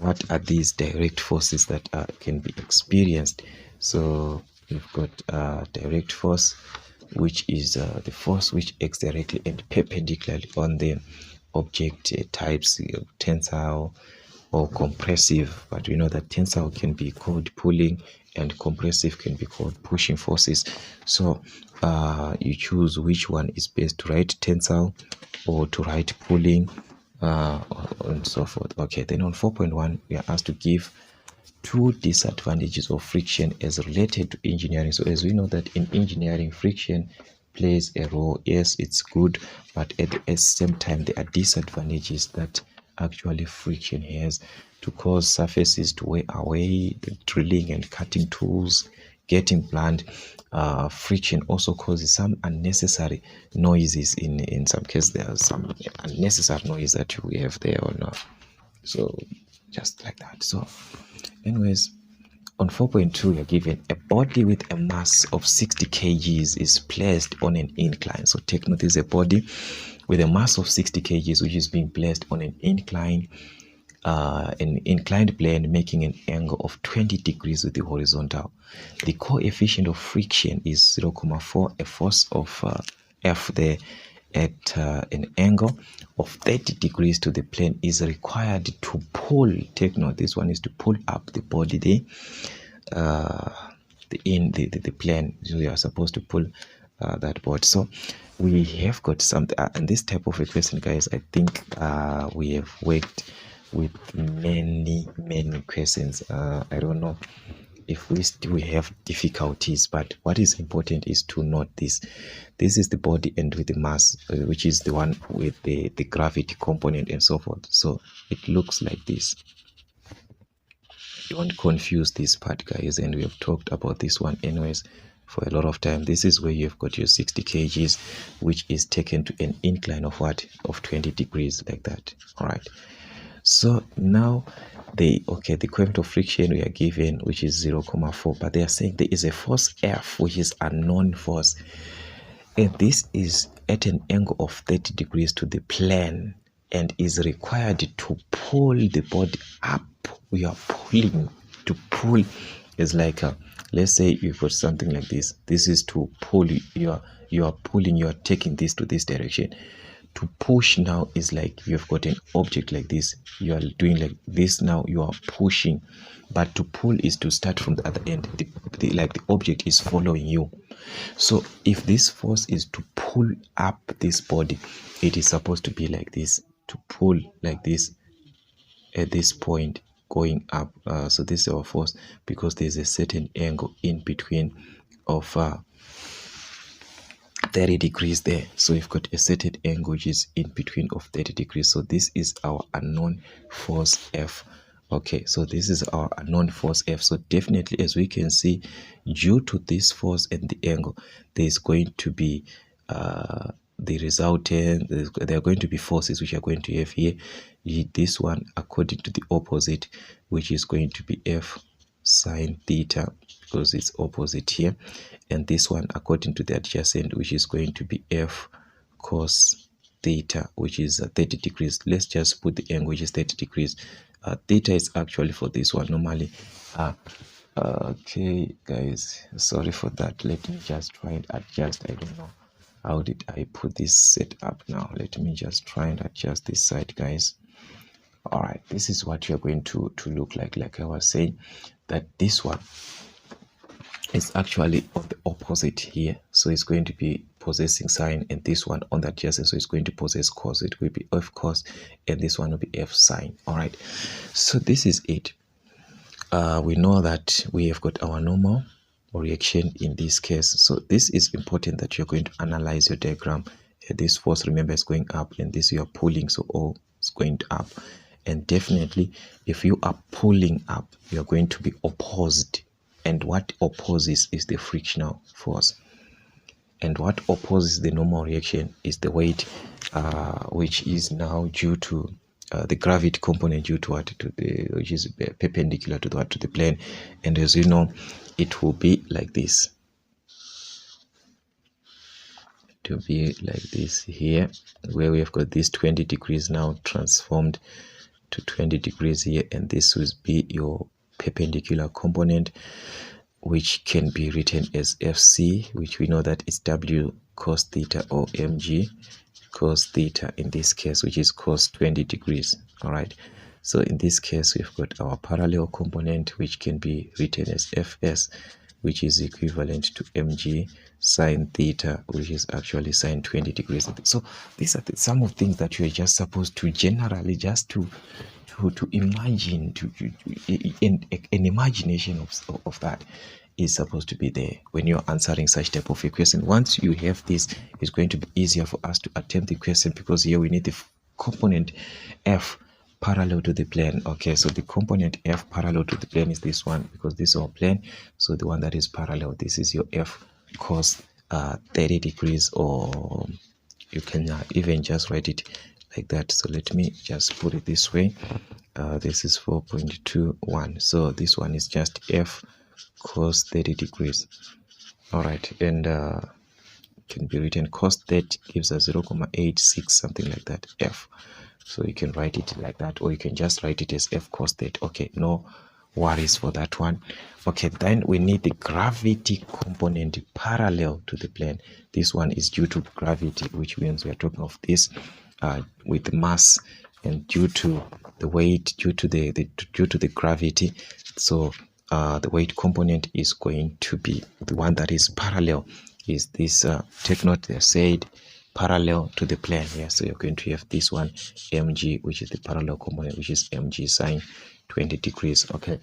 What are these direct forces that can be experienced? So we've got direct force, which is the force which acts directly and perpendicularly on the object, types, tensile or compressive. But we know that tensile can be called pulling and compressive can be called pushing forces. So you choose which one is best, to write tensile or to write pulling, and so forth. Okay, then on 4.1 we are asked to give 2 disadvantages of friction as related to engineering. So as we know that in engineering, friction plays a role. Yes, it's good, but at the same time there are disadvantages that actually friction has, to cause surfaces to wear away, the drilling and cutting tools getting blunt. Friction also causes some unnecessary noises. In some cases there are some unnecessary noise that we have there or not. So just like that. So anyways, on 4.2 we are given a body with a mass of 60 kgs is placed on an incline. So take note, this is a body with a mass of 60 kgs which is being placed on an incline, an inclined plane, making an angle of 20 degrees with the horizontal. The coefficient of friction is 0.4. A force of F there at an angle of 30 degrees to the plane is required to pull. Take note, this one is to pull up the body there, the plane. So you are supposed to pull that board. So we have got something, and this type of a question, guys, I think we have worked with many questions. I don't know if we still have difficulties, but what is important is to note this. This is the body and with the mass, which is the one with the gravity component and so forth. So it looks like this. Don't confuse this part, guys, and we have talked about this one anyways for a lot of time. This is where you've got your 60 kgs, which is taken to an incline of what? Of 20 degrees, like that. All right. So now the coefficient of friction we are given, which is 0.4, but they are saying there is a force F, which is a known force, and this is at an angle of 30 degrees to the plane and is required to pull the body up. We are pulling. To pull is like let's say you've got something like this. This is to pull. You are pulling, you are taking this to this direction. To push now is like you've got an object like this, you are doing like this, now you are pushing. But to pull is to start from the other end, like the object is following you. So if this force is to pull up this body, it is supposed to be like this, to pull like this at this point going up. So this is our force, because there's a certain angle in between of 30 degrees there. So we've got a certain angle which is in between of 30 degrees. So this is our unknown force F. Okay, so this is our unknown force F. So definitely, as we can see, due to this force and the angle, there is going to be the resultant, there are going to be forces which are going to have here. This one according to the opposite, which is going to be F sine theta, because it's opposite here. And this one according to the adjacent, which is going to be F cos theta, which is 30 degrees. Let's just put the angle which is 30 degrees. Theta is actually for this one normally. Okay guys, sorry for that. Let me just try and adjust. I don't know how did I put this set up now. Let me just try and adjust this side, guys. All right, this is what you're going to look like I was saying, that this one is actually on the opposite here, so it's going to be possessing sine, and this one on the adjacent, so it's going to possess cos. It will be F cos, and this one will be F sine. All right, so this is it. We know that we have got our normal reaction in this case. So this is important that you're going to analyze your diagram. This force, remember, is going up, and this you are pulling, so all is going up. And definitely, if you are pulling up, you're going to be opposed. And what opposes is the frictional force. And what opposes the normal reaction is the weight, which is now due to the gravity component, due to what, to the, which is perpendicular to the what, to the plane. And as you know, it will be like this. To be like this here, where we have got this 20 degrees now transformed to 20 degrees here, and this will be your perpendicular component, which can be written as FC, which we know that is W cos theta, or mg cos theta in this case, which is cos 20 degrees. All right, so in this case we've got our parallel component, which can be written as Fs, which is equivalent to mg sine theta, which is actually sine 20 degrees. So these are some of things that you're just supposed to generally just to imagine, an imagination of that is supposed to be there when you're answering such type of a question. Once you have this, it's going to be easier for us to attempt the question, because here we need the component F parallel to the plane. Okay, so the component F parallel to the plane is this one, because this is our plane. So the one that is parallel, this is your F cos 30 degrees, or you can even just write it like that. So let me just put it this way. This is 4.21. So this one is just F cos 30 degrees. All right, and can be written cos 30 gives us 0.86, something like that, F. So you can write it like that, or you can just write it as F cos 30. Okay, no worries for that one. Okay, then we need the gravity component parallel to the plane. This one is due to gravity, which means we are talking of this with mass, and due to the weight, due to the gravity. So the weight component is going to be the one that is parallel. Is this take note, they said parallel to the plane here. So you're going to have this one mg, which is the parallel component, which is mg sine 20 degrees. Okay,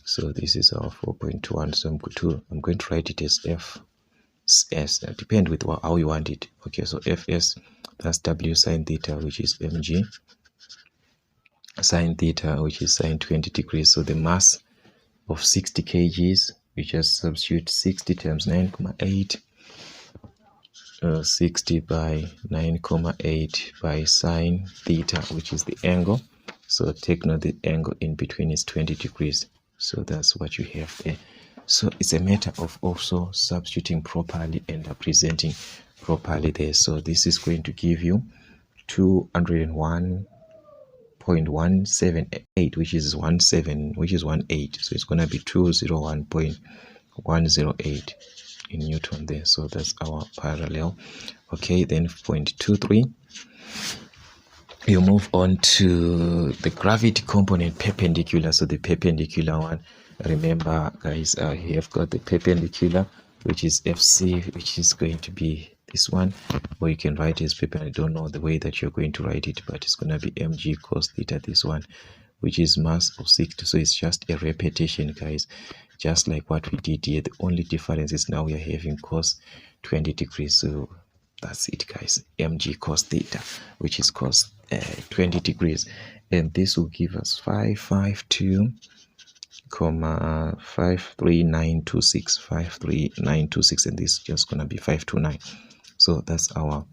so this is our 4.1. So I'm going to write it as Fs, depend with how you want it. Okay, so Fs, that's W sine theta, which is mg sine theta, which is sine 20 degrees. So the mass of 60 kgs, we just substitute 60 times 9.8, 60 by 9.8 by sine theta, which is the angle. So take note, the angle in between is 20 degrees. So that's what you have there. So it's a matter of also substituting properly and presenting properly there. So this is going to give you 201.178, which is 18. So it's going to be 201.108 in Newton there. So that's our parallel. Okay, then 0.23. You move on to the gravity component perpendicular. So the perpendicular one, remember guys, you have got the perpendicular, which is FC, which is going to be this one, or you can write it as perpendicular. I don't know the way that you're going to write it, but it's going to be mg cos theta, this one, which is mass of 60. So it's just a repetition, guys, just like what we did here. The only difference is now we are having cos 20 degrees. So that's it, guys. Mg cos theta, which is cos 20 degrees, and this will give us 552,53926, 53926, and this is just gonna be 529. So that's our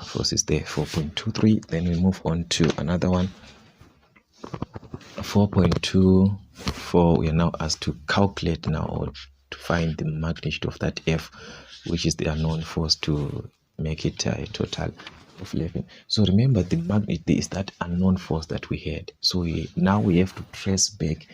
forces there, 4.23. Then we move on to another one, 4.24. We are now asked to calculate now, or to find the magnitude of that F, which is the unknown force, to make it a total of 11. So remember, the magnitude is that unknown force that we had. So now we have to trace back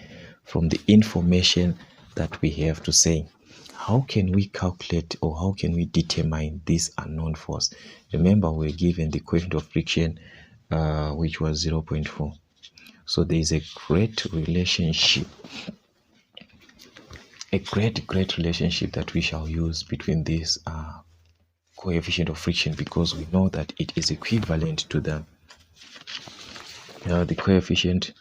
from the information that we have to say, how can we calculate, or how can we determine this unknown force? Remember, we're given the coefficient of friction, which was 0.4. So there is a great relationship, a great relationship that we shall use between this coefficient of friction, because we know that it is equivalent to the coefficient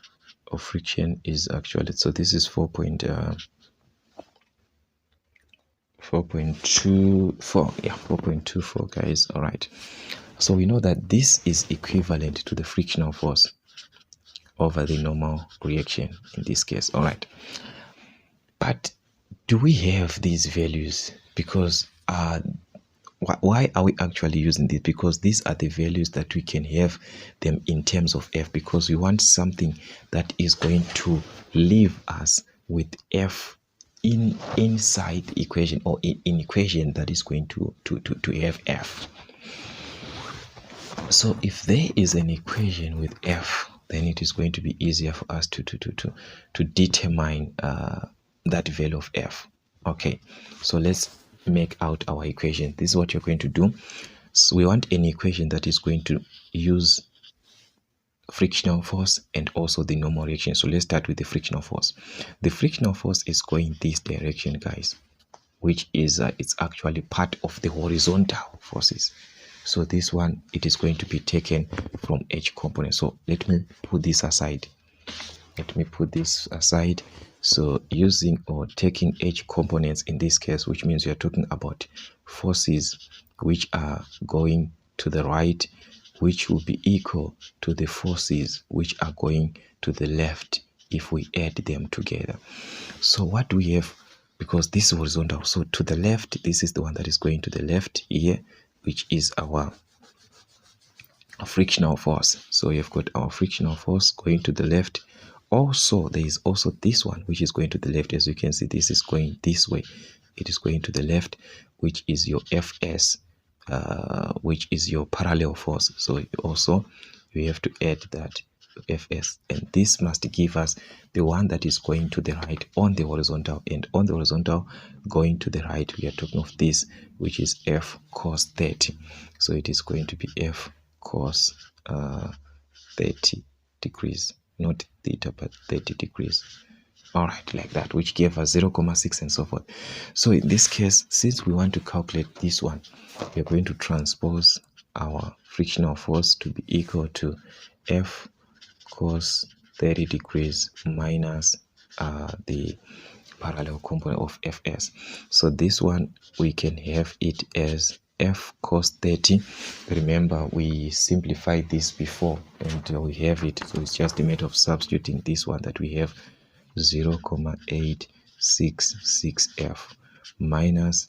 of friction is actually, so this is 4.24, yeah, 4.24, guys. All right, so we know that this is equivalent to the frictional force over the normal reaction in this case. All right, but do we have these values? Because why are we actually using this? Because these are the values that we can have them in terms of F, because we want something that is going to leave us with F inside the equation, or in equation that is going to have F. So if there is an equation with F, then it is going to be easier for us to determine that value of F. Okay, so let's make out our equation. This is what you're going to do. So we want an equation that is going to use frictional force and also the normal reaction. So let's start with the frictional force. The frictional force is going this direction, guys, which is it's actually part of the horizontal forces. So this one, it is going to be taken from H component. So let me put this aside. So using or taking H components in this case, which means we are talking about forces which are going to the right, which will be equal to the forces which are going to the left if we add them together. So what do we have? Because this is horizontal, so to the left, this is the one that is going to the left here, which is our frictional force. So you've got our frictional force going to the left. Also, there is also this one which is going to the left. As you can see, this is going this way. It is going to the left, which is your Fs, which is your parallel force. So also you have to add that Fs, and this must give us the one that is going to the right on the horizontal, and on the horizontal going to the right, we are talking of this, which is F cos 30. So it is going to be F cos 30 degrees, not theta, but 30 degrees. All right, like that, which gave us 0.6 and so forth. So in this case, since we want to calculate this one, we are going to transpose our frictional force to be equal to F cos 30 degrees minus the parallel component of Fs. So this one, we can have it as F cos 30. Remember, we simplified this before, and we have it, so it's just a matter of substituting this one that we have 0.866F minus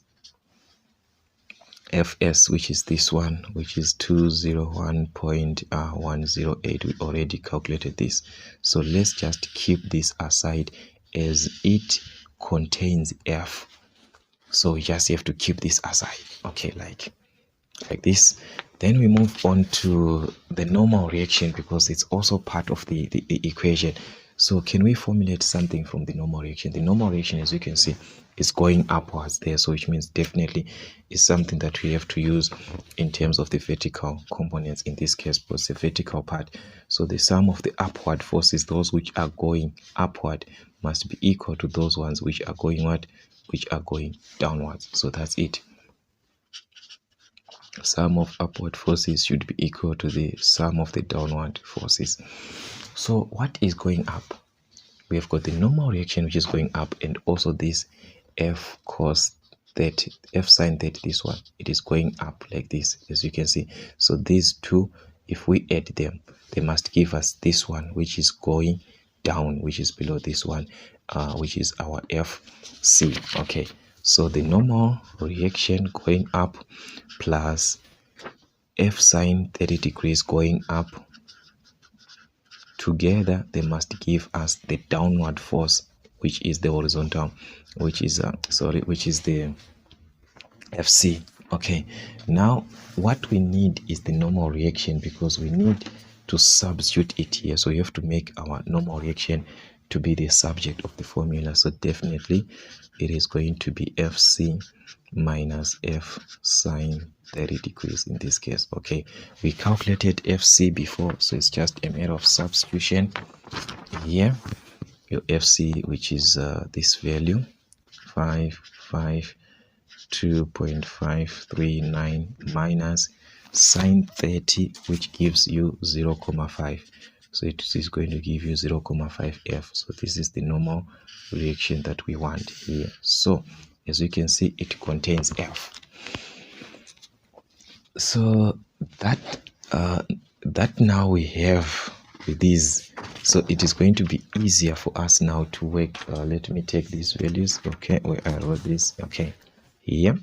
Fs, which is this one, which is 201.108. We already calculated this, so let's just keep this aside as it contains F. So we just have to keep this aside, okay, like this. Then we move on to the normal reaction, because it's also part of the equation. So can we formulate something from the normal reaction? The normal reaction, as you can see, is going upwards there, so which means definitely is something that we have to use in terms of the vertical components, in this case was the vertical part. So the sum of the upward forces, those which are going upward, must be equal to those ones which are going what? Which are going downwards. So that's it. Sum of upward forces should be equal to the sum of the downward forces. So what is going up? We have got the normal reaction which is going up, and also this F cos 30, F sin 30, this one, it is going up like this, as you can see. So these two, if we add them, they must give us this one which is going down, which is below this one, which is our FC. Okay, so the normal reaction going up plus F sin 30 degrees going up, together they must give us the downward force, which is the horizontal, which is which is the FC. Okay, now what we need is the normal reaction, because we need to substitute it here. So you have to make our normal reaction to be the subject of the formula. So definitely it is going to be FC minus F sine 30 degrees in this case. Okay, we calculated FC before, so it's just a matter of substitution here. Your FC, which is this value 2.539 minus sine 30, which gives you 0.5. So it is going to give you 0.5 F. So this is the normal reaction that we want here. So as you can see, it contains F. So that now we have with these, so it is going to be easier for us now to work. Let me take these values. Okay, where I wrote this. Okay, here,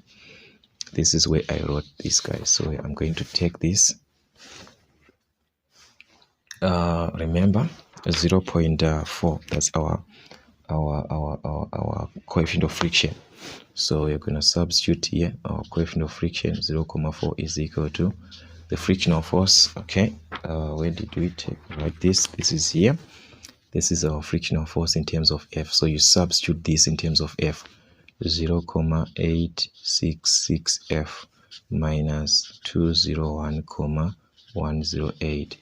this is where I wrote this, guys. So I'm going to take this. Remember 0.4, that's our coefficient of friction. So we're going to substitute here our coefficient of friction. 0.4 is equal to the frictional force. Okay, where did we write this? This is here. This is our frictional force in terms of F. So you substitute this in terms of F. 0.866 F minus 201,108.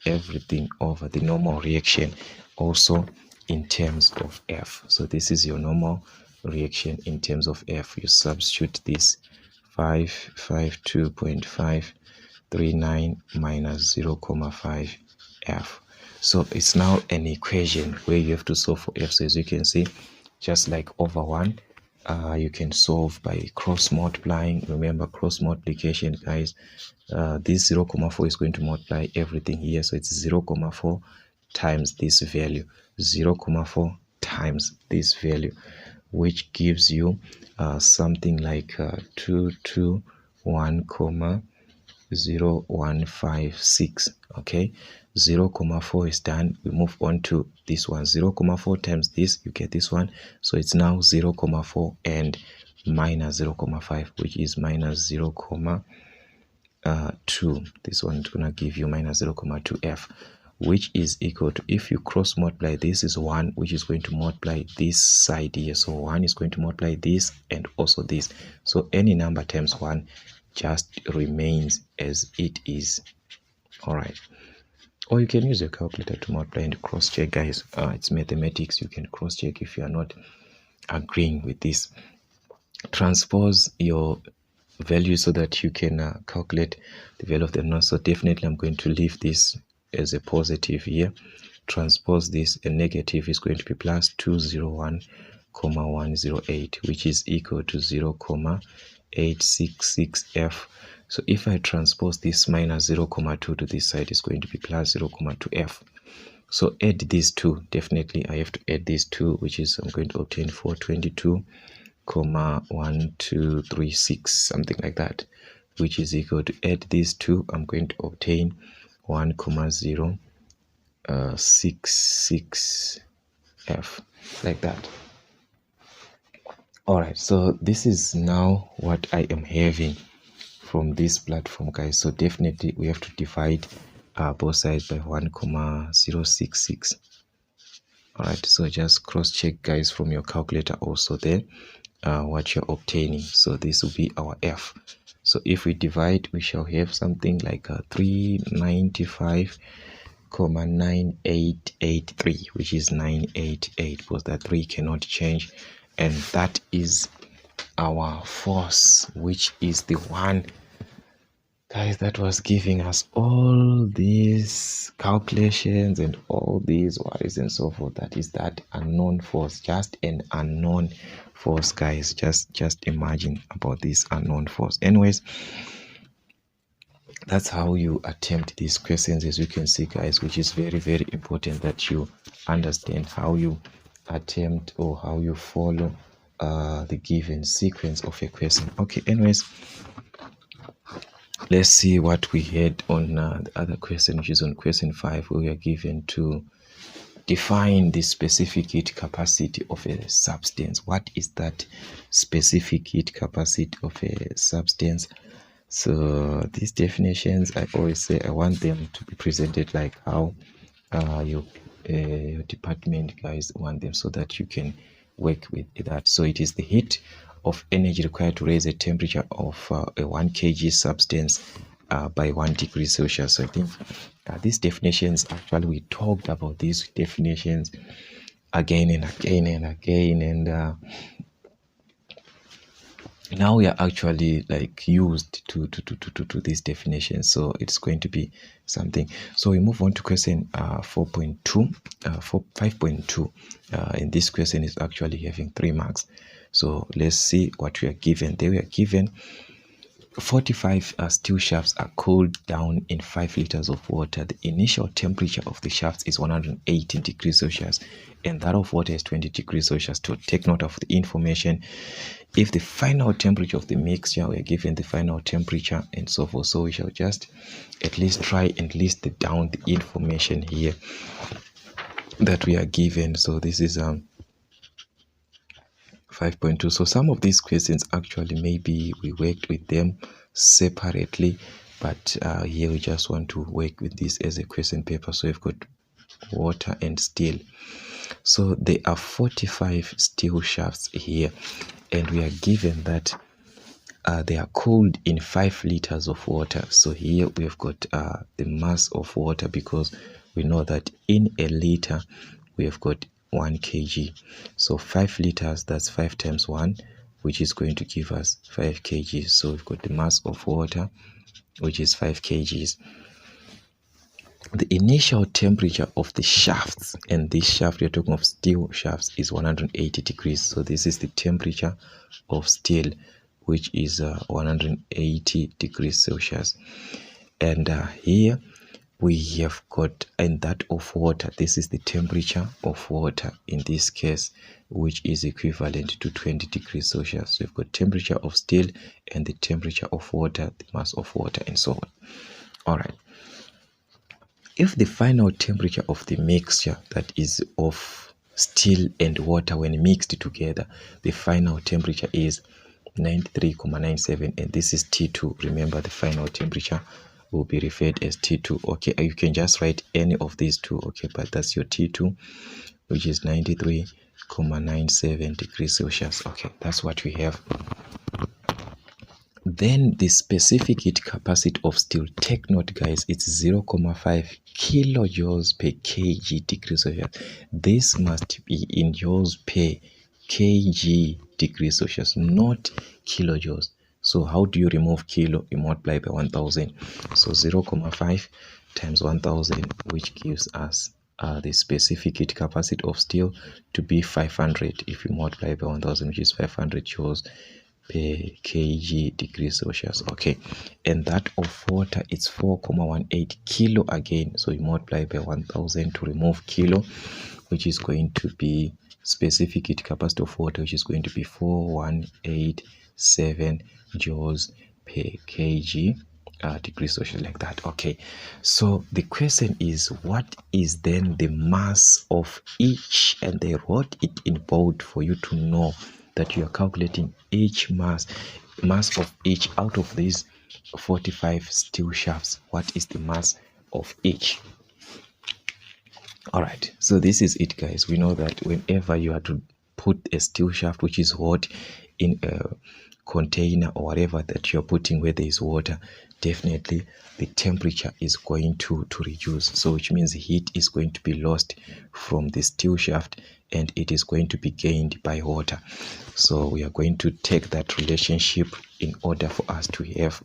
Everything over the normal reaction, also in terms of F. So this is your normal reaction in terms of F. You substitute this 552.539 minus 0.5 F. So it's now an equation where you have to solve for F. So as you can see, just like over 1, you can solve by cross multiplying. Remember, cross multiplication, guys. This 0.4 is going to multiply everything here. So it's 0.4 times this value, 0.4 times this value, which gives you something like 221,0156. Okay, 0.4 is done. We move on to this one. 0.4 times this, you get this one. So it's now 0.4 and minus 0.5, which is minus 0.2. This one is going to give you minus 0.2 F, which is equal to, if you cross multiply, this is 1, which is going to multiply this side here. So 1 is going to multiply this and also this. So any number times 1 just remains as it is. All right. Or you can use your calculator to multiply and cross check, guys. It's mathematics. You can cross check if you are not agreeing with this. Transpose your value so that you can calculate the value of the unknown. So definitely I'm going to leave this as a positive here. Transpose this, a negative is going to be plus 201,108, which is equal to 0.866 F. So if I transpose this minus 0.2 to this side, is going to be plus 0.2 F. So add these two. Definitely I have to add these two, which is I'm going to obtain 422,1236, something like that, which is equal to, add these two, I'm going to obtain 1,066 F, like that. All right, so this is now what I am having from this platform, guys. So definitely we have to divide both sides by 1,066. All right, so just cross check, guys, from your calculator also there what you're obtaining. So this will be our F. So if we divide, we shall have something like 395,9883, which is 988, because that 3 cannot change, and that is our force, which is the one, guys, that was giving us all these calculations and all these worries and so forth. That is that unknown force, just an unknown force, guys. Just imagine about this unknown force. Anyways, that's how you attempt these questions, as you can see, guys, which is very, very important that you understand how you attempt or how you follow the given sequence of a question. Okay, anyways, let's see what we had on the other question, which is on question 5, where we are given to define the specific heat capacity of a substance. What is that specific heat capacity of a substance? So these definitions, I always say I want them to be presented like how your department guys want them, so that you can work with that. So it is the heat of energy required to raise a temperature of a 1 kg substance by 1 degree Celsius. So I think these definitions, actually we talked about these definitions again and again and again, and now we are actually like used to these definitions, so it's going to be something. So we move on to question 5.2. And this question is actually having 3 marks. So let's see what we are given. There we are given 45 steel shafts are cooled down in 5 liters of water. The initial temperature of the shafts is 180 degrees Celsius, and that of water is 20 degrees Celsius. To take note of the information, if the final temperature of the mixture, we are given the final temperature and so forth. So we shall just at least try and list down the information here that we are given. So this is 5.2. So some of these questions, actually maybe we worked with them separately, but here we just want to work with this as a question paper. So we've got water and steel. So there are 45 steel shafts here, and we are given that they are cooled in 5 liters of water. So here we've got the mass of water, because we know that in a liter we have got 1 kg. So 5 liters, that's 5 times 1, which is going to give us 5 kg. So we've got the mass of water, which is 5 kgs. The initial temperature of the shafts, and this shaft, we're talking of steel shafts, is 180 degrees. So this is the temperature of steel, which is 180 degrees Celsius. And here we have got, and that of water, this is the temperature of water in this case, which is equivalent to 20 degrees Celsius. So we've got temperature of steel and the temperature of water, the mass of water, and so on. All right. If the final temperature of the mixture, that is of steel and water, when mixed together, the final temperature is 93.97, and this is T2. Remember, the final temperature will be referred as T2. Okay, you can just write any of these two, okay, but that's your T2, which is 93.97 degrees Celsius. Okay, that's what we have. Then the specific heat capacity of steel, take note, guys, it's 0.5 kilojoules per kg degrees Celsius. This must be in joules per kg degrees Celsius, not kilojoules. So how do you remove kilo? You multiply by 1000. So 0.5 times 1000, which gives us the specific heat capacity of steel to be 500. If you multiply by 1000, which is 500 joules per kg degrees Celsius. Okay, and that of water is 4.18 kilo again. So you multiply by 1000 to remove kilo, which is going to be specific heat capacity of water, which is going to be 4187 joules per kg degrees Celsius, like that. Okay, so the question is, what is then the mass of each? And they wrote it in bold for you to know that you are calculating each mass of each out of these 45 steel shafts. What is the mass of each? All right, so this is it, guys. We know that whenever you are to put a steel shaft which is hot in a container or whatever that you're putting where there is water, definitely the temperature is going to reduce. So which means heat is going to be lost from the steel shaft and it is going to be gained by water. So we are going to take that relationship in order for us to have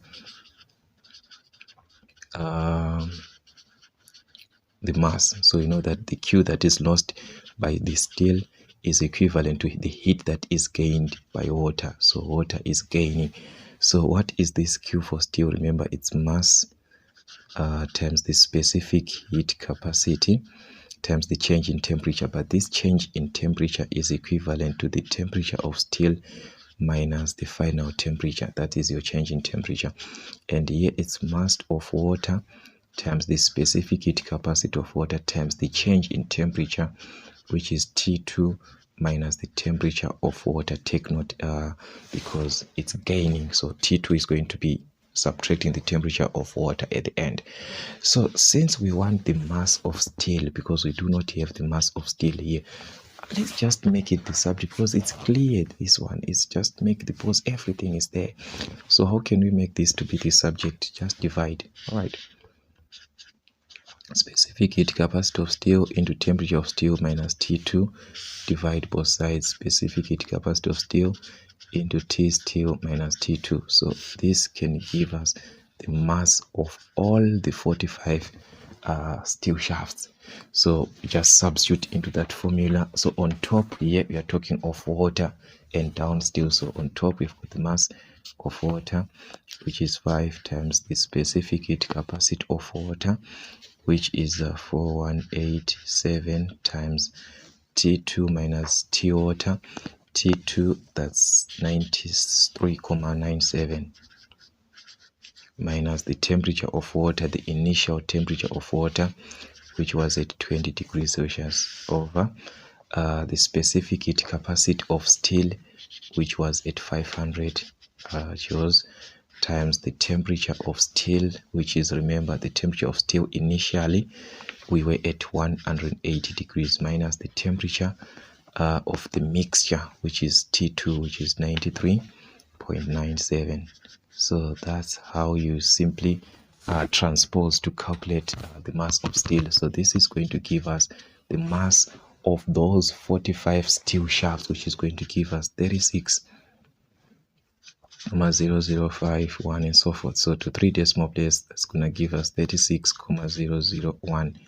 the mass. So you know that the Q that is lost by the steel is equivalent to the heat that is gained by water. So water is gaining. So what is this Q for steel? Remember, it's mass times the specific heat capacity times the change in temperature. But this change in temperature is equivalent to the temperature of steel minus the final temperature. That is your change in temperature. And here it's mass of water times the specific heat capacity of water times the change in temperature, which is T2 minus the temperature of water. Take note because it's gaining, so T2 is going to be subtracting the temperature of water at the end. So since we want the mass of steel, because we do not have the mass of steel here, let's just make it the subject because it's clear. This one is just make the pose, everything is there. So how can we make this to be the subject? Just divide. All right, specific heat capacity of steel into temperature of steel minus T2, divide both sides, specific heat capacity of steel into T steel minus T2. So this can give us the mass of all the 45 steel shafts. So just substitute into that formula. So on top here we are talking of water and down steel. So on top we've got the mass of water, which is 5 times the specific heat capacity of water, which is 4187 times T2 minus T water. T2, that's 93.97 minus the temperature of water, the initial temperature of water, which was at 20 degrees Celsius, over the specific heat capacity of steel, which was at 500 joules, times the temperature of steel, which is, remember, the temperature of steel initially we were at 180 degrees, minus the temperature of the mixture, which is T2, which is 93.97. So that's how you simply transpose to calculate the mass of steel. So this is going to give us the mass of those 45 steel shafts, which is going to give us 36,0051 and so forth. So to 3 decimal places, that's going to give us 36,001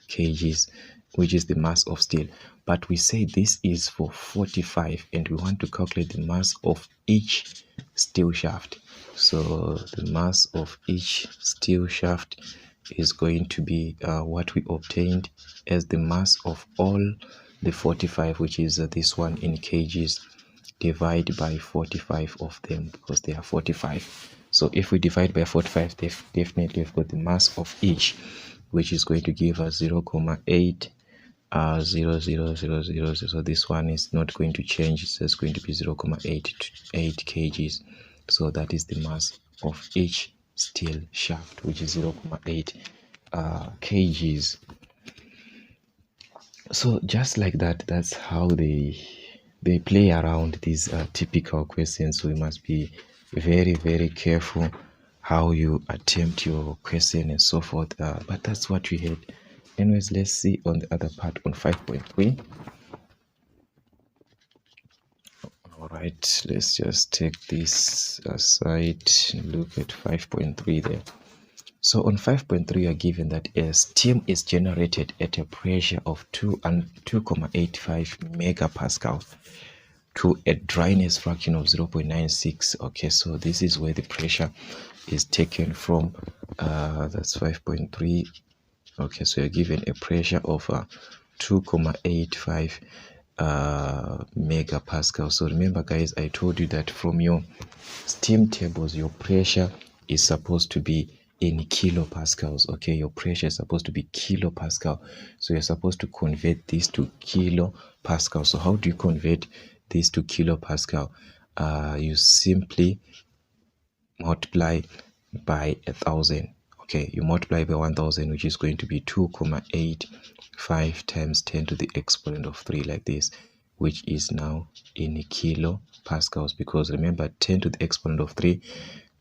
kgs, which is the mass of steel. But we say this is for 45 and we want to calculate the mass of each steel shaft. So the mass of each steel shaft is going to be what we obtained as the mass of all the 45, which is this one in kgs, divide by 45 of them, because they are 45. So if we divide by 45, definitely we've got the mass of each, which is going to give us 0.8 0.0000. So this one is not going to change, it's just going to be 0.88 kgs. So that is the mass of each steel shaft, which is 0.8 kgs. So just like that, that's how they play around these typical questions. So we must be very, very careful how you attempt your question and so forth. But that's what we had. Anyways, let's see on the other part on 5.3. All right, let's just take this aside and look at 5.3 there. So on 5.3, we are given that a steam is generated at a pressure of 2.85 megapascal to a dryness fraction of 0.96. Okay, so this is where the pressure is taken from. That's 5.3. Okay, so you're given a pressure of 2.85 megapascal. So remember, guys, I told you that from your steam tables, your pressure is supposed to be in kilopascals. Okay, your pressure is supposed to be kilopascal. So you're supposed to convert this to kilopascal. So how do you convert this to kilopascal? You simply multiply by 1,000. Okay, you multiply by 1000, which is going to be 2,85 times 10 to the exponent of 3 like this, which is now in kilo pascals, because remember 10 to the exponent of 3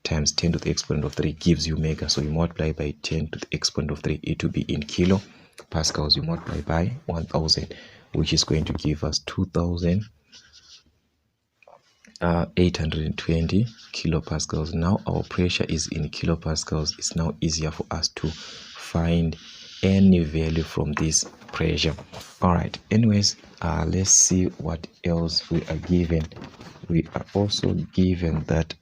times 10 to the exponent of 3 gives you mega. So you multiply by 10 to the exponent of 3, it will be in kilo pascals. You multiply by 1000, which is going to give us 2,820 kilopascals. Now our pressure is in kilopascals. It's now easier for us to find any value from this pressure. All right, anyways, let's see what else we are given. We are also given that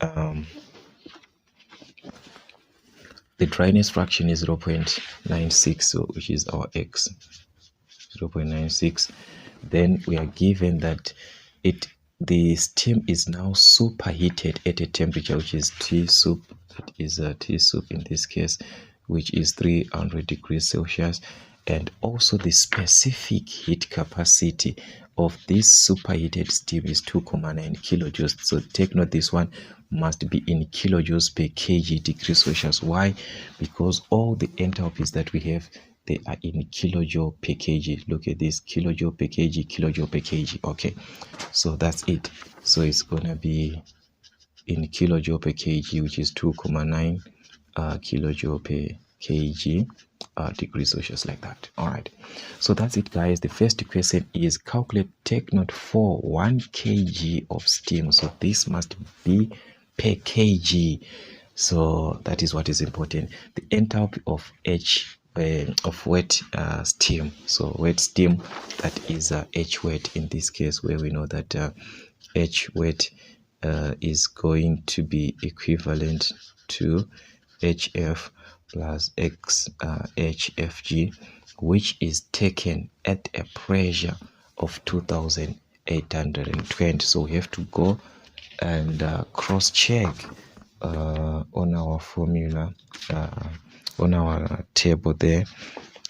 the dryness fraction is 0.96, so which is our x, 0.96. Then we are given that the steam is now superheated at a temperature which is T sub, that is T sub in this case, which is 300 degrees Celsius, and also the specific heat capacity of this superheated steam is 2,9 kilojoules. So take note, this one must be in kilojoules per kg degrees Celsius. Why? Because all the enthalpies that we have, they are in kilojoule per kg. Look at this, kilojoule per kg, kilojoule per kg. Okay, so that's it. So it's gonna be in kilojoule per kg, which is 2,9 kilojoule per kg degrees Celsius, like that. All right, so that's it, guys. The first question is calculate, take note, for 1 kg of steam. So this must be per kg. So that is what is important. The enthalpy of wet steam. So wet steam, that is H wet in this case, where we know that H wet is going to be equivalent to HF plus X HFG, which is taken at a pressure of 2,820. So we have to go and cross check on our formula, on our table there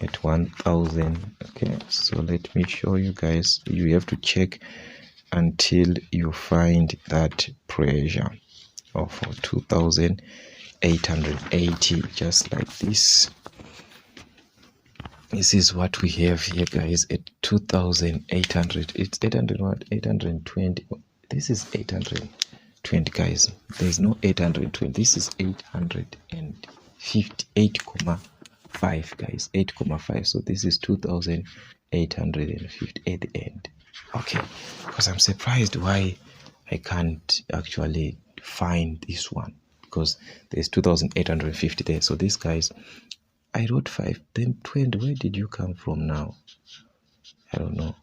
at 1000. Okay, so let me show you guys. You have to check until you find that pressure of 2,880, just like this. This is what we have here, guys, at 2,800. It's 800 what? 820. This is 820, guys. There's no 820. This is 858,5, guys. 8,5. So this is 2,850 at the end. Okay, because I'm surprised why I can't actually find this one, because there's 2,850 there. So these guys, I wrote 5, then 20. Where did you come from now? I don't know.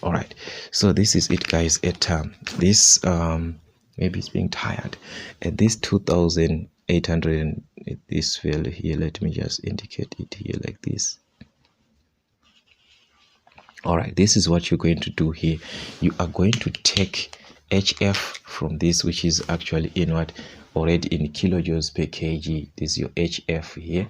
All right, so this is it, guys. At this maybe it's being tired at this 2,800, this value here. Let me just indicate it here like this. All right, this is what you're going to do here. You are going to take HF from this, which is actually in what, already in kilojoules per kg. This is your HF here.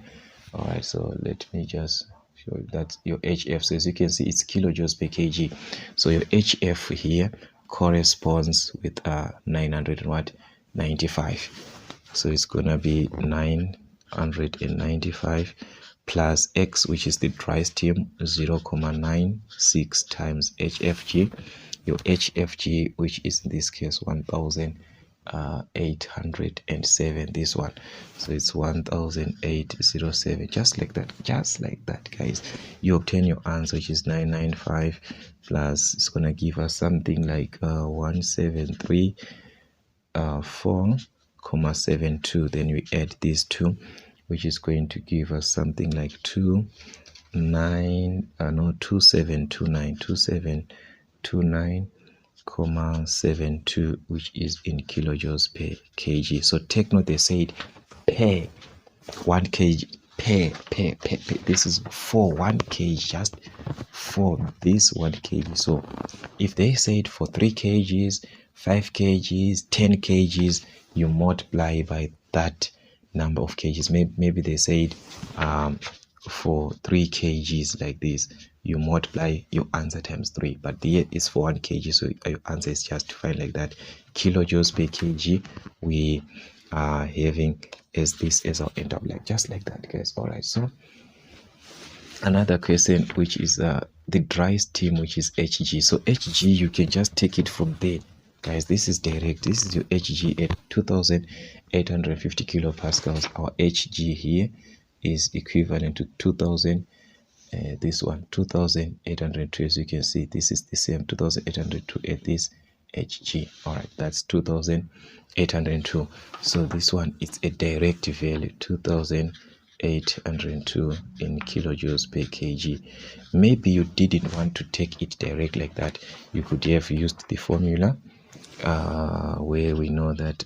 All right, so let me just show you that's your HF. So as you can see, it's kilojoules per kg. So your HF here corresponds with 995. So it's gonna be 995 plus X, which is the dry steam, 0.96 times HFG. Your HFG, which is in this case 1,807, this one. So it's 1,807, just like that, guys. You obtain your answer, which is 995 plus, it's gonna give us something like 1,734,72. Then we add these two, which is going to give us something like 2729,72, which is in kilojoules per kg. So take note, they said per 1 kg, per. This is for 1 kg, just for this 1 kg. So if they said for 3 kgs, 5 kgs, 10 kgs, you multiply by that number of kgs. Maybe they said for 3 kgs like this, you multiply your answer times 3, but here is for 1 kg, so your answer is just to find like that. Kilojoules per kg, we having as this as our end up, like just like that, guys. All right, so another question, which is the dry steam, which is Hg. So Hg, you can just take it from there, guys. This is direct. This is your Hg at 2850 kilopascals. Our Hg here is equivalent to 2000. This one 2802, as you can see, this is the same 2802 at this Hg. All right, that's 2802. So this one, it's a direct value, 2802 in kilojoules per kg. Maybe you didn't want to take it direct like that. You could have used the formula where we know that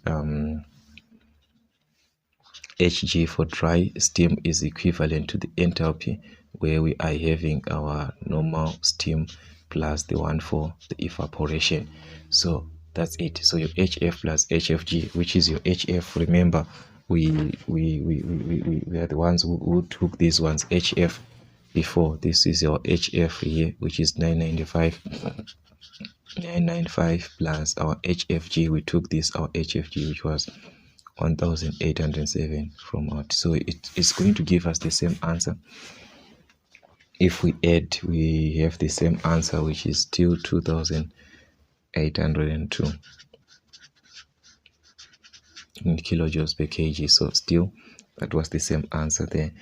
Hg for dry steam is equivalent to the enthalpy, where we are having our normal steam plus the one for the evaporation. So that's it. So your HF plus HFG, which is your HF, remember we are the ones who took these ones HF before. This is your HF here, which is 995 plus our HFG. We took this, our HFG, which was 1807 from out. So it's going to give us the same answer. If we add, we have the same answer, which is still 2802 in kilojoules per kg. So still that was the same answer there.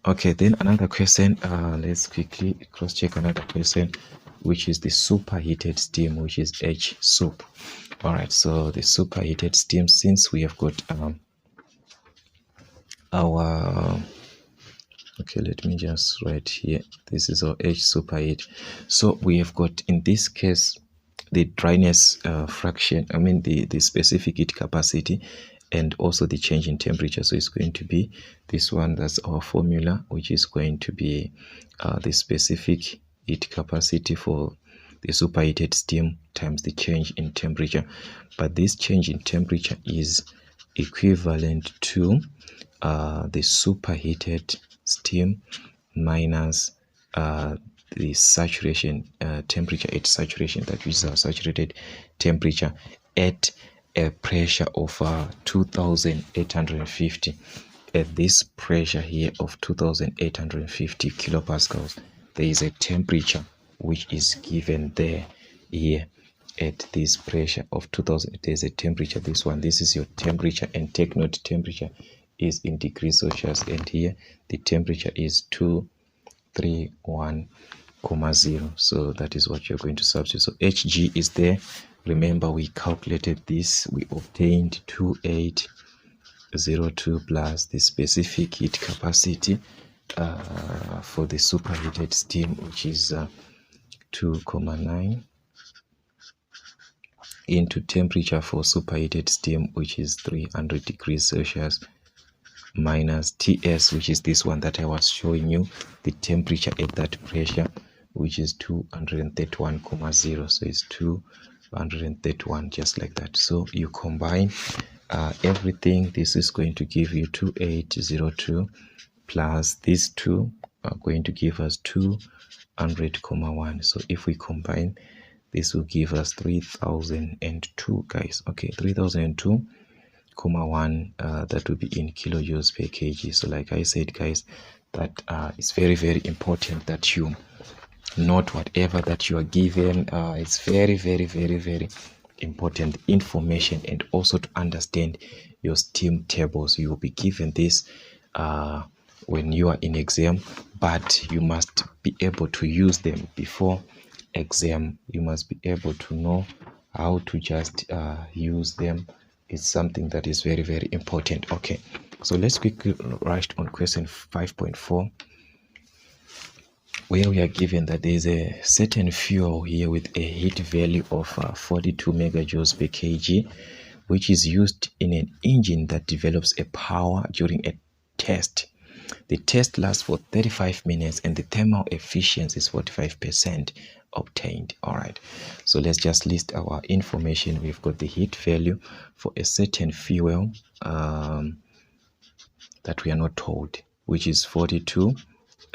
Okay, then another question, let's quickly cross check another question, which is the superheated steam, which is H sup. All right, so the superheated steam, since we have got our, okay, let me just write here, this is our H superheat. So we have got, in this case, the dryness fraction, I mean the specific heat capacity, and also the change in temperature. So it's going to be this one, that's our formula, which is going to be the specific heat capacity for the superheated steam times the change in temperature. But this change in temperature is equivalent to the superheated steam minus the saturation temperature at saturation, that is our saturated temperature at a pressure of 2850. At this pressure here of 2850 kilopascals, there is a temperature which is given there here. At this pressure of 2000, there's a temperature, this one, this is your temperature, and take note, temperature is in degrees Celsius, and here the temperature is 231,0. So that is what you're going to substitute. So Hg is there. Remember, we calculated this, we obtained 2802 plus the specific heat capacity for the superheated steam, which is 2,9, into temperature for superheated steam, which is 300 degrees Celsius, minus Ts, which is this one that I was showing you, the temperature at that pressure, which is 231,0. So it's 231, just like that. So you combine everything. This is going to give you 2802 plus these two are going to give us 200,1. So if we combine, this will give us 3002, guys. Okay, 3002,1, that will be in kilojoules per kg. So like I said, guys, that it's very, very important that you note whatever that you are given. It's very, very, very, very important information, and also to understand your steam tables. You will be given this when you are in exam, but you must be able to use them before exam. You must be able to know how to just use them. It's something that is very, very important. Okay, so let's quickly rush on question 5.4, where we are given that there is a certain fuel here with a heat value of 42 megajoules per kg, which is used in an engine that develops a power during a test. The test lasts for 35 minutes and the thermal efficiency is 45% obtained. All right, so let's just list our information. We've got the heat value for a certain fuel that we are not told, which is 42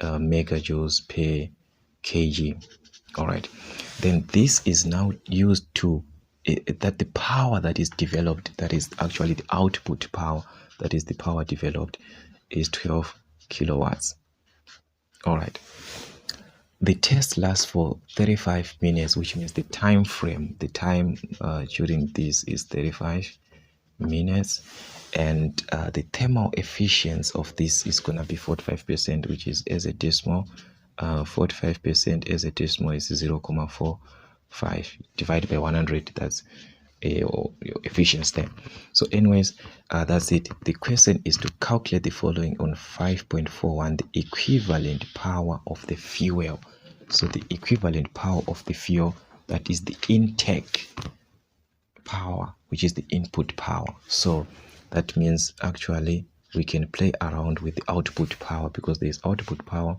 megajoules per kg. All right, then this is now used to that the power that is developed, that is actually the output power, that is the power developed, is 12 kilowatts. All right. The test lasts for 35 minutes, which means the time frame, the time during this is 35 minutes, and the thermal efficiency of this is going to be 45%, which is as a decimal. 45% as a decimal is 0.45 divided by 100. That's your efficiency there. So anyways, that's it. The question is to calculate the following on 5.41, the equivalent power of the fuel. So the equivalent power of the fuel, that is the intake power, which is the input power. So that means actually we can play around with the output power, because there is output power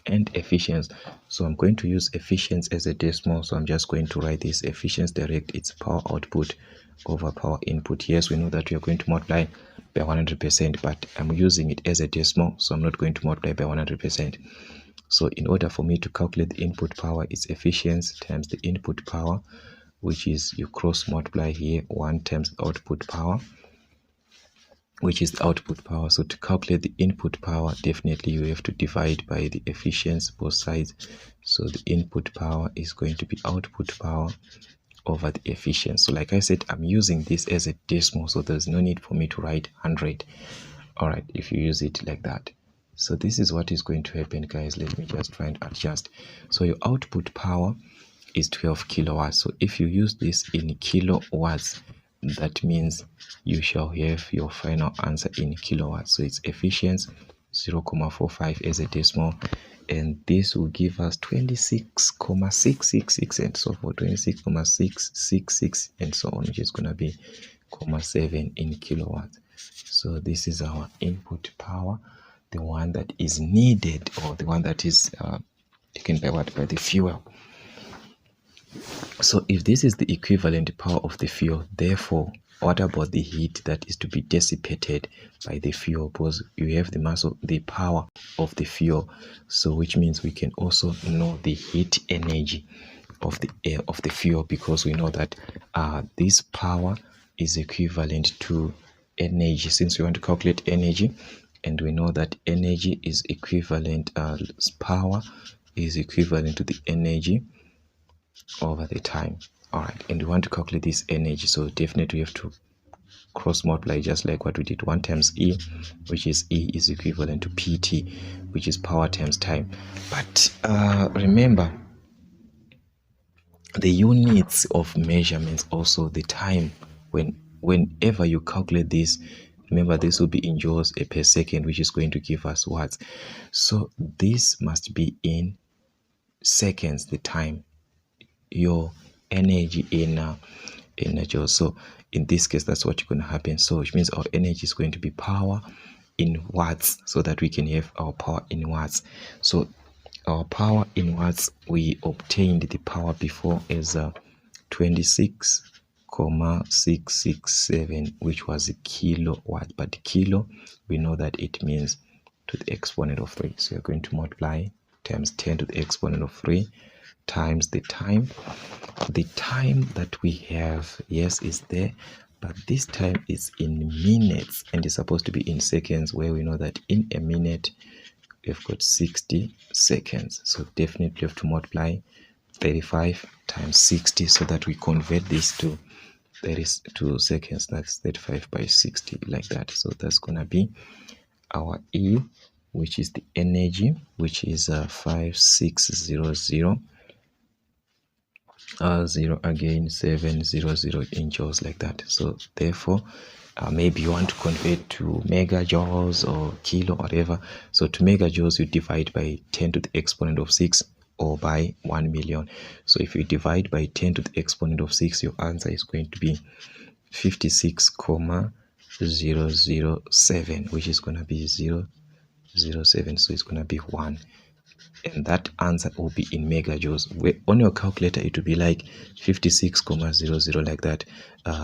and efficiency. So I'm going to use efficiency as a decimal, so I'm just going to write this efficiency direct, it's power output over power input. Yes, we know that we are going to multiply by 100%, but I'm using it as a decimal, so I'm not going to multiply by 100%. So in order for me to calculate the input power, it's efficiency times the input power, which is you cross multiply here, 1 times output power, which is the output power. So to calculate the input power, definitely you have to divide by the efficiency, both sides. So the input power is going to be output power over the efficiency. So like I said, I'm using this as a decimal, so there's no need for me to write 100. All right, if you use it like that. So this is what is going to happen, guys. Let me just try and adjust. So your output power is 12 kilowatts. So if you use this in kilowatts, that means you shall have your final answer in kilowatts. So it's efficiency 0.45 as a decimal, and this will give us 26,666 and so forth, 26,666 and so on, which is going to be 0.7 in kilowatts. So this is our input power, the one that is needed, or the one that is taken by what? By the fuel. So if this is the equivalent power of the fuel, therefore what about the heat that is to be dissipated by the fuel? Because you have the mass of the power of the fuel, so which means we can also know the heat energy of the air of the fuel, because we know that this power is equivalent to energy, since we want to calculate energy, and we know that energy is equivalent, power is equivalent to the energy over the time. All right, and we want to calculate this energy, so definitely we have to cross multiply, just like what we did. 1 times E, which is E is equivalent to PT, which is power times time. But remember, the units of measurements, also the time, whenever you calculate this, remember this will be in joules per second, which is going to give us watts. So this must be in seconds, the time, your energy in joules. So in this case, that's what is going to happen. So which means our energy is going to be power in watts, so that we can have our power in watts. So our power in watts, we obtained the power before as 26,667, which was a kilowatt, but kilo, we know that it means to the exponent of 3. So you're going to multiply times 10 to the exponent of 3 times the time. The time that we have, yes, is there, but this time is in minutes and is supposed to be in seconds, where we know that in a minute we've got 60 seconds. So definitely have to multiply 35 times 60, so that we convert this to seconds. That's 35 by 60, like that. So that's gonna be our E, which is the energy, which is 5600 0 again 700 in joules, like that. So therefore maybe you want to convert to megajoules or kilo, whatever. So to megajoules, you divide by 10 to the exponent of 6 or by 1 million. So if you divide by 10 to the exponent of 6, your answer is going to be 56,007, which is going to be 007. So it's going to be 1. And that answer will be in megajoules. On your calculator, it will be like 56,00, like that,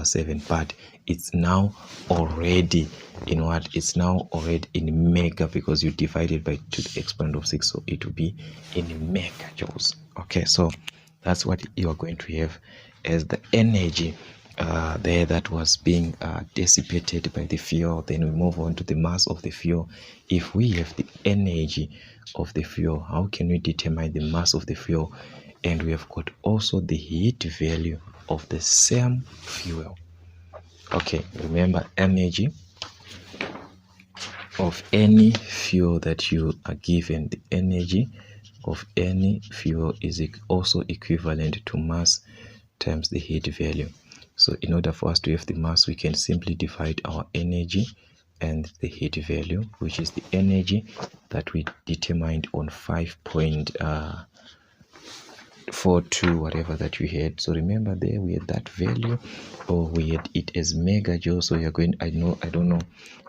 7. But it's now already in what? It's now already in mega, because you divided by 2 to the exponent of 6. So it will be in megajoules. Okay, so that's what you are going to have as the energy there that was being dissipated by the fuel. Then we move on to the mass of the fuel. If we have the energy of the fuel, how can we determine the mass of the fuel? And we have got also the heat value of the same fuel. Okay, remember, energy of any fuel that you are given, the energy of any fuel is also equivalent to mass times the heat value. So in order for us to have the mass, we can simply divide our energy and the heat value, which is the energy that we determined on 5.42 whatever that we had. So remember, there we had that value, or we had it as megajoules. So you're going, I don't know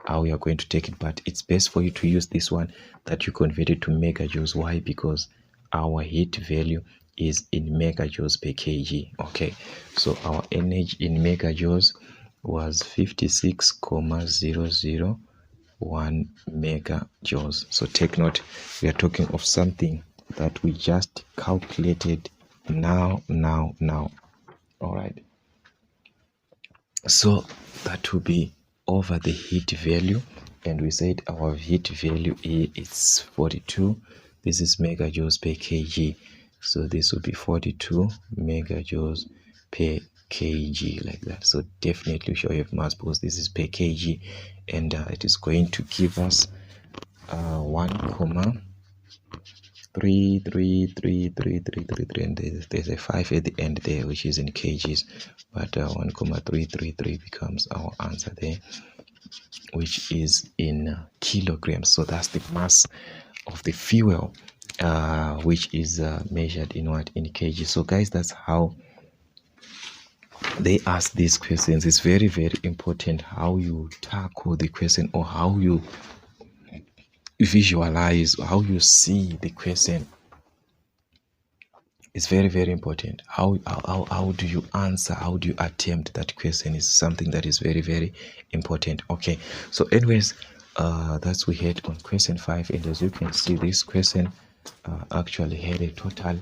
how we are going to take it, but it's best for you to use this one that you convert it to megajoules. Why? Because our heat value is in megajoules per kg. Okay, so our energy in megajoules was 56,001 megajoules. So take note, we are talking of something that we just calculated now. All right, so that will be over the heat value, and we said our heat value is 42. This is megajoules per kg, so this will be 42 megajoules per kg, like that. So definitely show you have mass, because this is per kg, and it is going to give us 1,33333, and there's a 5 at the end there, which is in kgs, but 1,333 becomes our answer there, which is in kilograms. So that's the mass of the fuel, which is measured in what? In kg. So guys, that's how they ask these questions. It's very, very important how you tackle the question, or how you visualize, how you see the question. It's very, very important. How do you answer, how do you attempt that question is something that is very, very important. Okay, so anyways, that's we had on question 5, and as you can see, this question actually had a total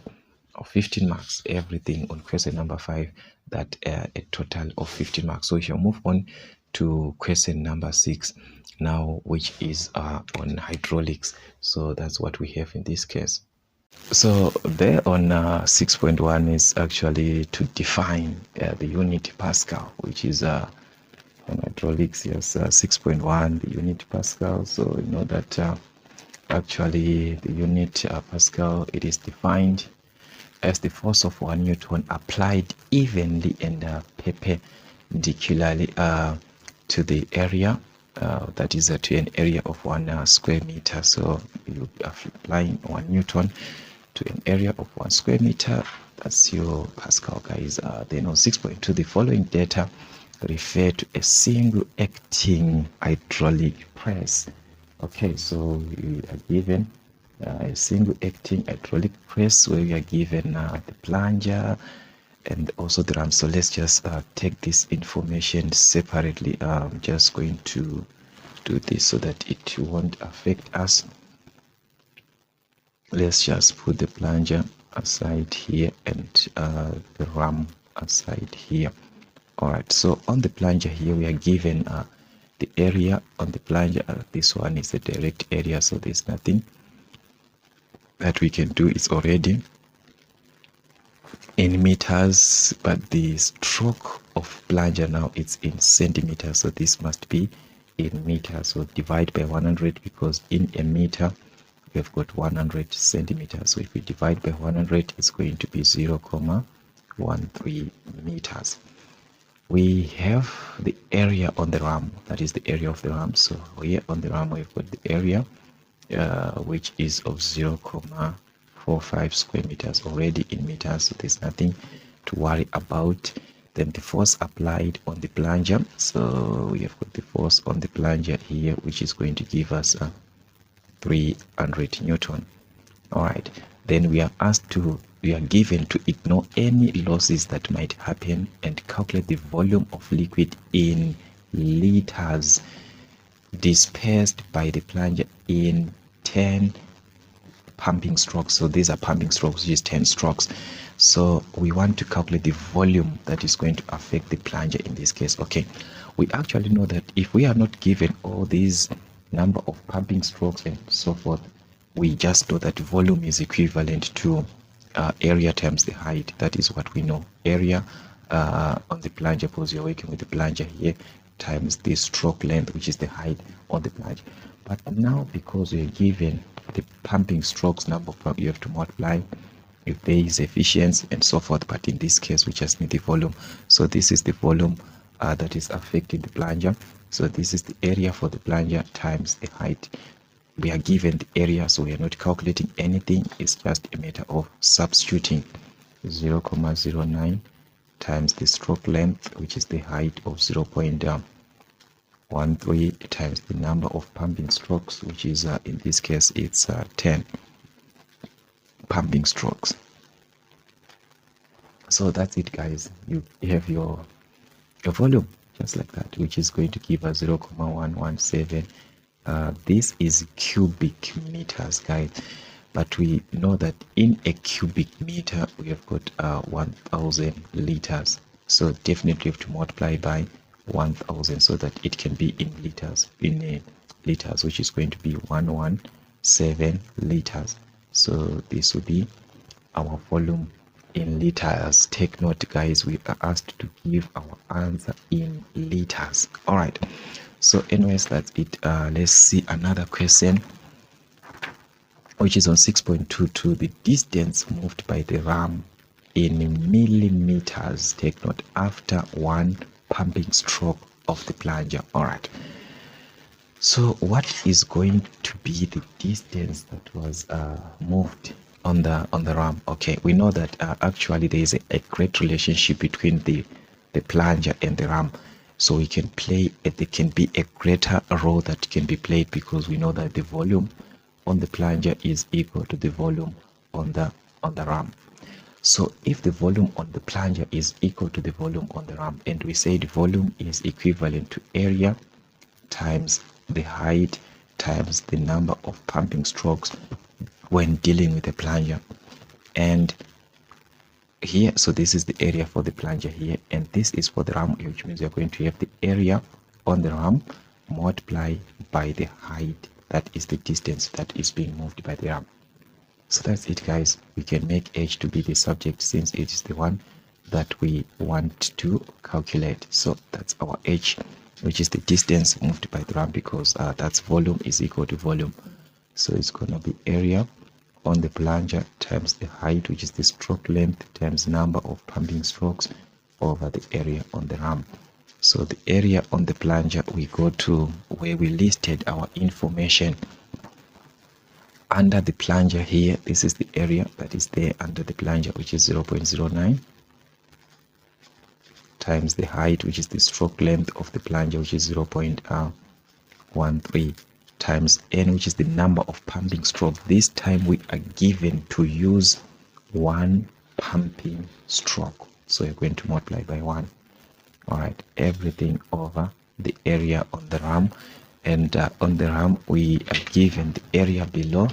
of 15 marks. Everything on question number 5, that a total of 15 marks. So we shall move on to question number 6 now, which is on hydraulics. So that's what we have in this case. So there on 6.1 is actually to define the unit Pascal, which is on hydraulics. Yes, 6.1, the unit Pascal. So you know that actually the unit Pascal, it is defined as the force of 1 Newton applied evenly and perpendicularly to the area, that is to an area of 1 square meter. So you are applying 1 Newton to an area of 1 square meter. That's your Pascal, guys. Then on 6.2, the following data refer to a single acting hydraulic press. Okay, so you are given a single acting hydraulic press, where we are given the plunger and also the ram. So let's just take this information separately. I'm just going to do this so that it won't affect us. Let's just put the plunger aside here and the ram aside here. All right, so on the plunger here, we are given the area on the plunger. This one is the direct area, so there's nothing that we can do. It's already in meters, but the stroke of plunger now, it's in centimeters, so this must be in meters. So divide by 100, because in a meter we've got 100 centimeters. So if we divide by 100, it's going to be 0.13 meters. We have the area on the ram, that is the area of the ram. So here on the ram, we've got the area which is of 0.45 square meters, already in meters, so there's nothing to worry about. Then the force applied on the plunger, so we have got the force on the plunger here, which is going to give us 300 Newton. All right, then we are given to ignore any losses that might happen and calculate the volume of liquid in liters dispersed by the plunger in 10 pumping strokes. So these are pumping strokes, which is 10 strokes. So we want to calculate the volume that is going to affect the plunger in this case. Okay, we actually know that if we are not given all these number of pumping strokes and so forth, we just know that volume is equivalent to area times the height. That is what we know. Area on the plunger, because you're working with the plunger here, times the stroke length, which is the height on the plunger. But now, because we're given the pumping strokes number, you have to multiply if there is efficiency and so forth. But in this case, we just need the volume. So this is the volume that is affecting the plunger. So this is the area for the plunger times the height. We are given the area, so we are not calculating anything. It's just a matter of substituting 0.09 times the stroke length, which is the height of 0.13, times the number of pumping strokes, which is in this case it's 10 pumping strokes. So that's it, guys. You have your volume just like that, which is going to give us 0.117. This is cubic meters, guys, but we know that in a cubic meter we have got 1000 liters. So definitely have to multiply by 1000 so that it can be in liters, liters, which is going to be 117 liters. So this will be our volume in liters. Take note, guys, we are asked to give our answer in liters. All right, so anyways, that's it. Let's see another question, which is on 6.22. The distance moved by the ram in millimeters, take note, after one pumping stroke of the plunger. All right, so what is going to be the distance that was moved on the ram? Okay, we know that actually there is a great relationship between the plunger and the ram. So we can play, there can be a greater role that can be played, because we know that the volume on the plunger is equal to the volume on the ram. So if the volume on the plunger is equal to the volume on the ram, and we say the volume is equivalent to area times the height times the number of pumping strokes when dealing with the plunger, and here, so this is the area for the plunger here, and this is for the ram, which means you're going to have the area on the ram multiply by the height, that is the distance that is being moved by the ram. So that's it, guys. We can make h to be the subject, since it is the one that we want to calculate. So that's our h, which is the distance moved by the ram, because that's volume is equal to volume. So it's going to be area on the plunger times the height, which is the stroke length, times number of pumping strokes over the area on the ram. So the area on the plunger, we go to where we listed our information under the plunger here. This is the area that is there under the plunger, which is 0.09 times the height, which is the stroke length of the plunger, which is 0.13, times n, which is the number of pumping strokes. This time we are given to use one pumping stroke, so you're going to multiply by 1. All right, everything over the area on the ram, and on the ram we are given the area below,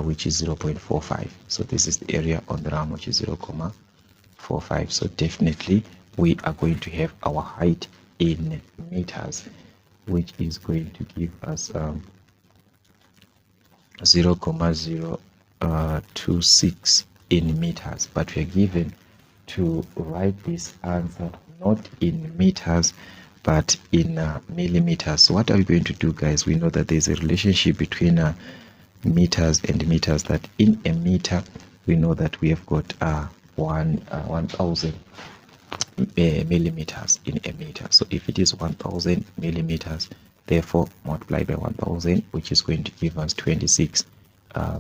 which is 0.45. So this is the area on the ram, which is 0.45. So definitely we are going to have our height in meters, which is going to give us 0.026 in meters, but we are given to write this answer not in meters but in millimeters. So what are we going to do, guys? We know that there's a relationship between meters and meters, that in a meter we know that we have got 1000 millimeters in a meter. So if it is 1000 millimeters, therefore multiply by 1000, which is going to give us 26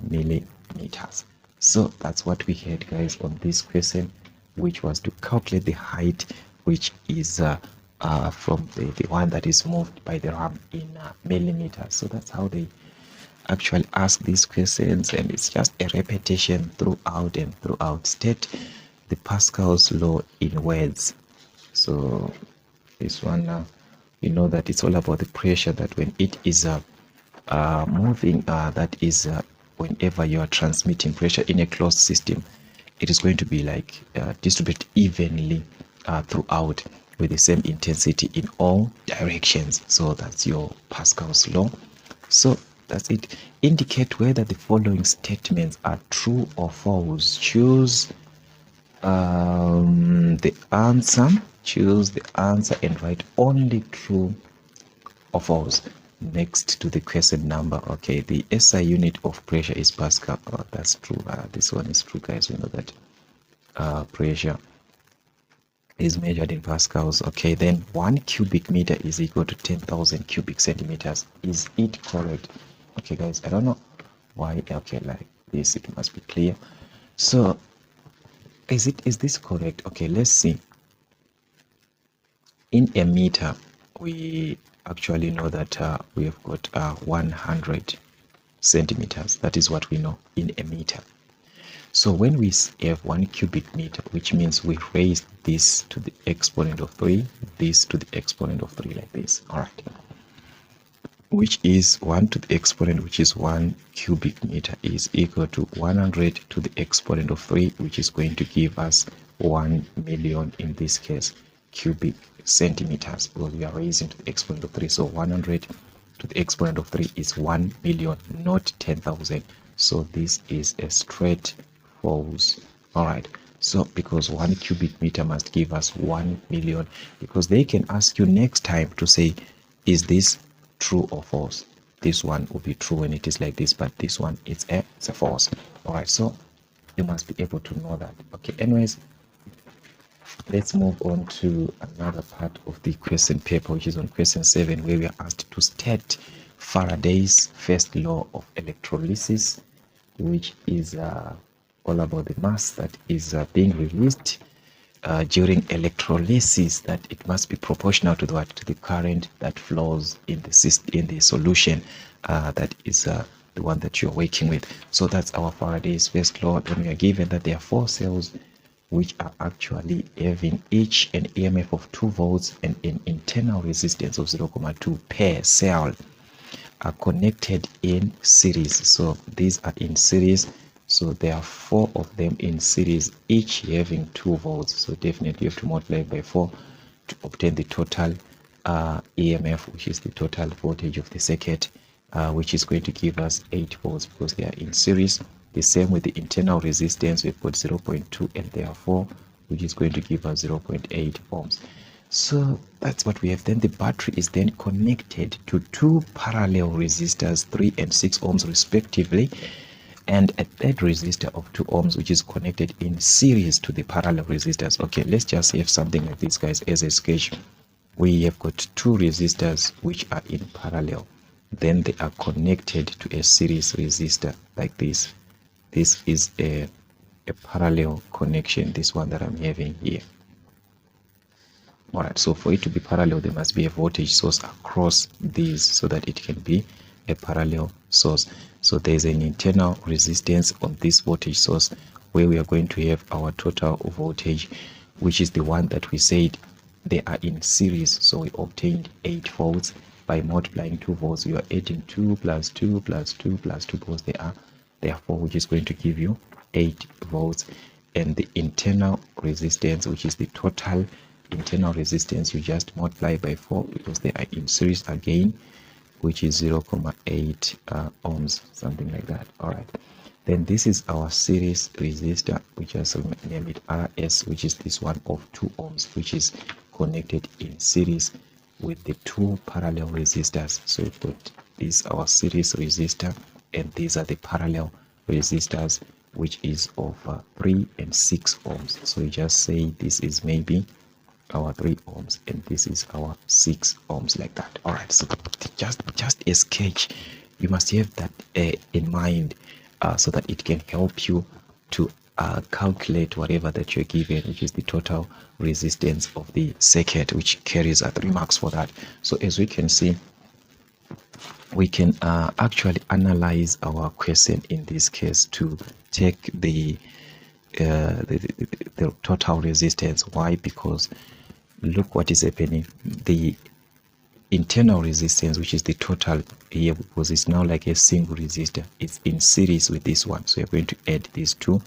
millimeters. So that's what we had, guys, on this question, which was to calculate the height, which is from the one that is moved by the ram in millimeters. So that's how they actually ask these questions, and it's just a repetition throughout and throughout. State the Pascal's law in words. So this one, you know that it's all about the pressure, that when it is moving, that is whenever you are transmitting pressure in a closed system, it is going to be like distributed evenly throughout with the same intensity in all directions. So that's your Pascal's law. So that's it. Indicate whether the following statements are true or false. Choose the answer. Choose the answer and write only true or false next to the question number. Okay, the SI unit of pressure is Pascal. Oh, that's true. This one is true, guys. We know that pressure is measured in pascals. Okay, then 1 cubic meter is equal to 10,000 cubic centimeters. Is it correct? Okay, guys, I don't know why. Okay, like this, it must be clear. So is this correct? Okay, let's see. In a meter, we actually know that we have got 100 centimeters. That is what we know in a meter. So when we have 1 cubic meter, which means we raise this to the exponent of 3, this to the exponent of 3, like this. All right, which is 1 to the exponent, which is 1 cubic meter, is equal to 100 to the exponent of 3, which is going to give us 1 million in this case cubic centimeters, because we are raising to the exponent of 3. So 100 to the exponent of 3 is 1 million, not 10,000. So this is a straight false. All right, so because 1 cubic meter must give us 1 million, because they can ask you next time to say, is this true or false? This one will be true when it is like this, but this one it's a false. All right, so you must be able to know that. Okay, anyways, let's move on to another part of the question paper, which is on question 7, where we are asked to state Faraday's first law of electrolysis, which is all about the mass that is being released during electrolysis, that it must be proportional to the current that flows in the solution that is the one that you're working with. So that's our Faraday's first law. When we are given that there are 4 cells which are actually having each an EMF of 2 volts and an internal resistance of 0.2 per cell, are connected in series. So these are in series, so there are 4 of them in series, each having 2 volts. So definitely you have to multiply by 4 to obtain the total EMF, which is the total voltage of the circuit, which is going to give us 8 volts, because they are in series. The same with the internal resistance, we've got 0.2 and therefore which is going to give us 0.8 ohms. So that's what we have. Then the battery is then connected to 2 parallel resistors, 3 and 6 ohms respectively, and a third resistor of 2 ohms which is connected in series to the parallel resistors. Okay, let's just have something like this, guys, as a sketch. We have got 2 resistors which are in parallel, then they are connected to a series resistor like this. This is a parallel connection, this one that I'm having here. All right, so for it to be parallel, there must be a voltage source across these so that it can be a parallel source. So there's an internal resistance on this voltage source, where we are going to have our total voltage, which is the one that we said they are in series. So we obtained 8 volts by multiplying 2 volts. You are adding 2 plus 2 plus 2 plus 2, because they are therefore, which is going to give you 8 volts. And the internal resistance, which is the total internal resistance, you just multiply by 4, because they are in series again, which is 0.8 ohms, something like that. All right, then this is our series resistor, which is name it RS, which is this one of 2 ohms, which is connected in series with the 2 parallel resistors. So we've got this our series resistor, and these are the parallel resistors, which is of 3 and 6 ohms. So you just say this is maybe our 3 ohms and this is our 6 ohms, like that. All right, so just a sketch, you must have that in mind, so that it can help you to calculate whatever that you're given, which is the total resistance of the circuit, which carries 3 marks for that. So as we can see, we can actually analyze our question in this case to take the total resistance. Why? Because look what is happening. The internal resistance, which is the total here, because it's now like a single resistor, it's in series with this one. So you're going to add these two,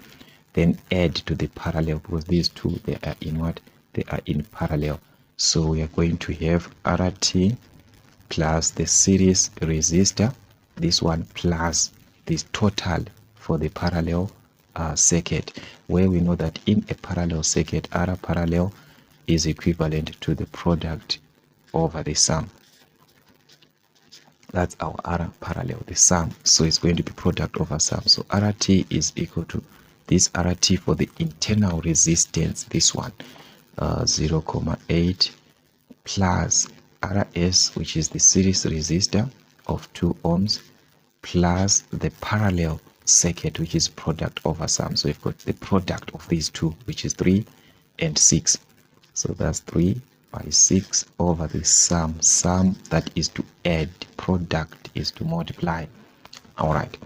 then add to the parallel, because these two, they are in what? They are in parallel. So we are going to have RT plus the series resistor, this one, plus this total for the parallel circuit, where we know that in a parallel circuit, R parallel is equivalent to the product over the sum. That's our R parallel, the sum. So it's going to be product over sum. So RT is equal to this RT for the internal resistance, this one, 0.8 plus RS, which is the series resistor of 2 ohms, plus the parallel circuit, which is product over sum. So we've got the product of these two, which is 3 and 6. So that's 3 by 6 over the sum. Sum, that is to add, product is to multiply. All right,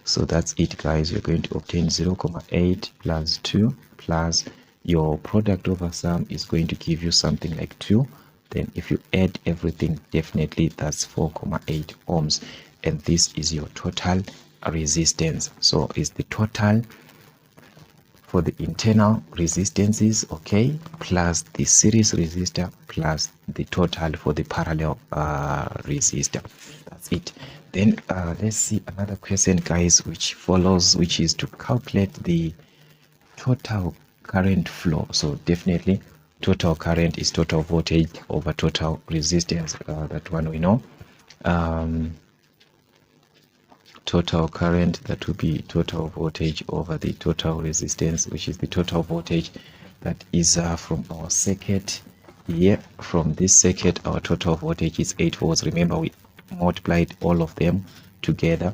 so that's it, guys. You're going to obtain 0.8 plus 2 plus your product over sum is going to give you something like 2. Then if you add everything, definitely that's 4.8 ohms, and this is your total resistance. So it's the total for the internal resistances, okay, plus the series resistor plus the total for the parallel resistor. That's it. Then let's see another question, guys, which follows, which is to calculate the total current flow. So definitely total current is total voltage over total resistance. That one we know. Total current, that will be total voltage over the total resistance, which is the total voltage that is from our circuit here. From this circuit, our total voltage is 8 volts. Remember, we multiplied all of them together,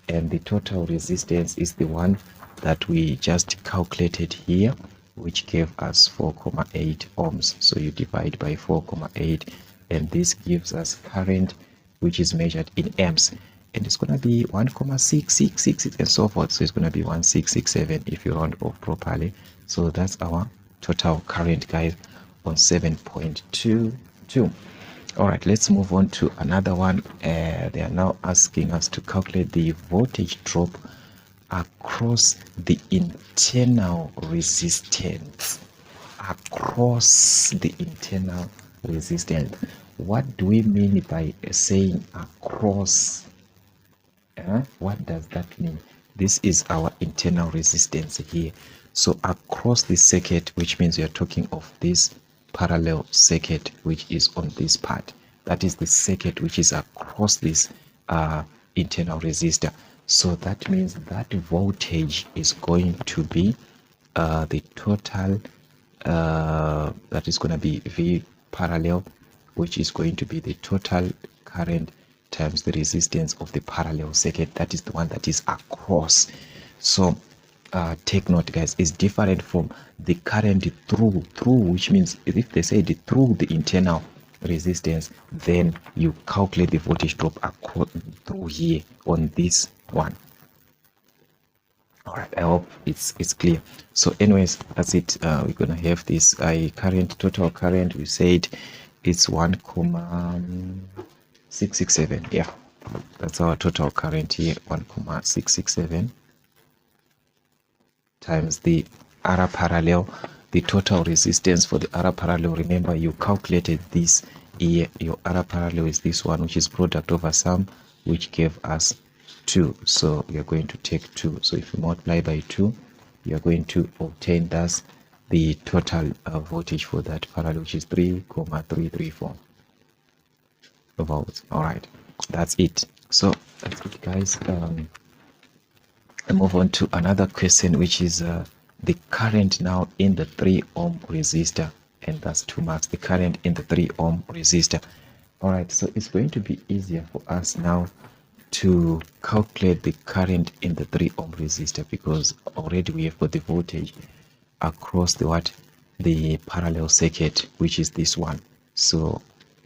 and the total resistance is the one that we just calculated here, which gave us 4.8 ohms. So you divide by 4.8, and this gives us current, which is measured in amps, and it's going to be 1,666 and so forth. So it's going to be 1667 if you round off properly. So that's our total current, guys, on 7.22. All right, let's move on to another one. They are now asking us to calculate the voltage drop across the internal resistance. Across the internal resistance. What do we mean by saying across? What does that mean? This is our internal resistance here. So across the circuit, which means we are talking of this parallel circuit, which is on this part. That is the circuit which is across this internal resistor. So that means that voltage is going to be the total, that is going to be V parallel, which is going to be the total current times the resistance of the parallel circuit. That is the one that is across. So take note, guys, is different from the current through, which means if they say through the internal resistance, then you calculate the voltage drop through here on this one. All right, I hope it's clear. So anyways, that's it. We're gonna have this current, total current, we said it's 1,667. yeah, that's our total current here, 1,667 times the R parallel, the total resistance for the R parallel. Remember, you calculated this here. Your R parallel is this one, which is product over sum, which gave us 2. So we are going to take 2. So if you multiply by 2, you are going to obtain thus the total voltage for that parallel, which is 3,334 volts. All right, that's it. So that's it, guys. I move on to another question, which is the current now in the 3 ohm resistor, and that's 2 marks, the current in the 3 ohm resistor. All right, so it's going to be easier for us now to calculate the current in the 3 ohm resistor, because already we have got the voltage across the parallel circuit, which is this one. So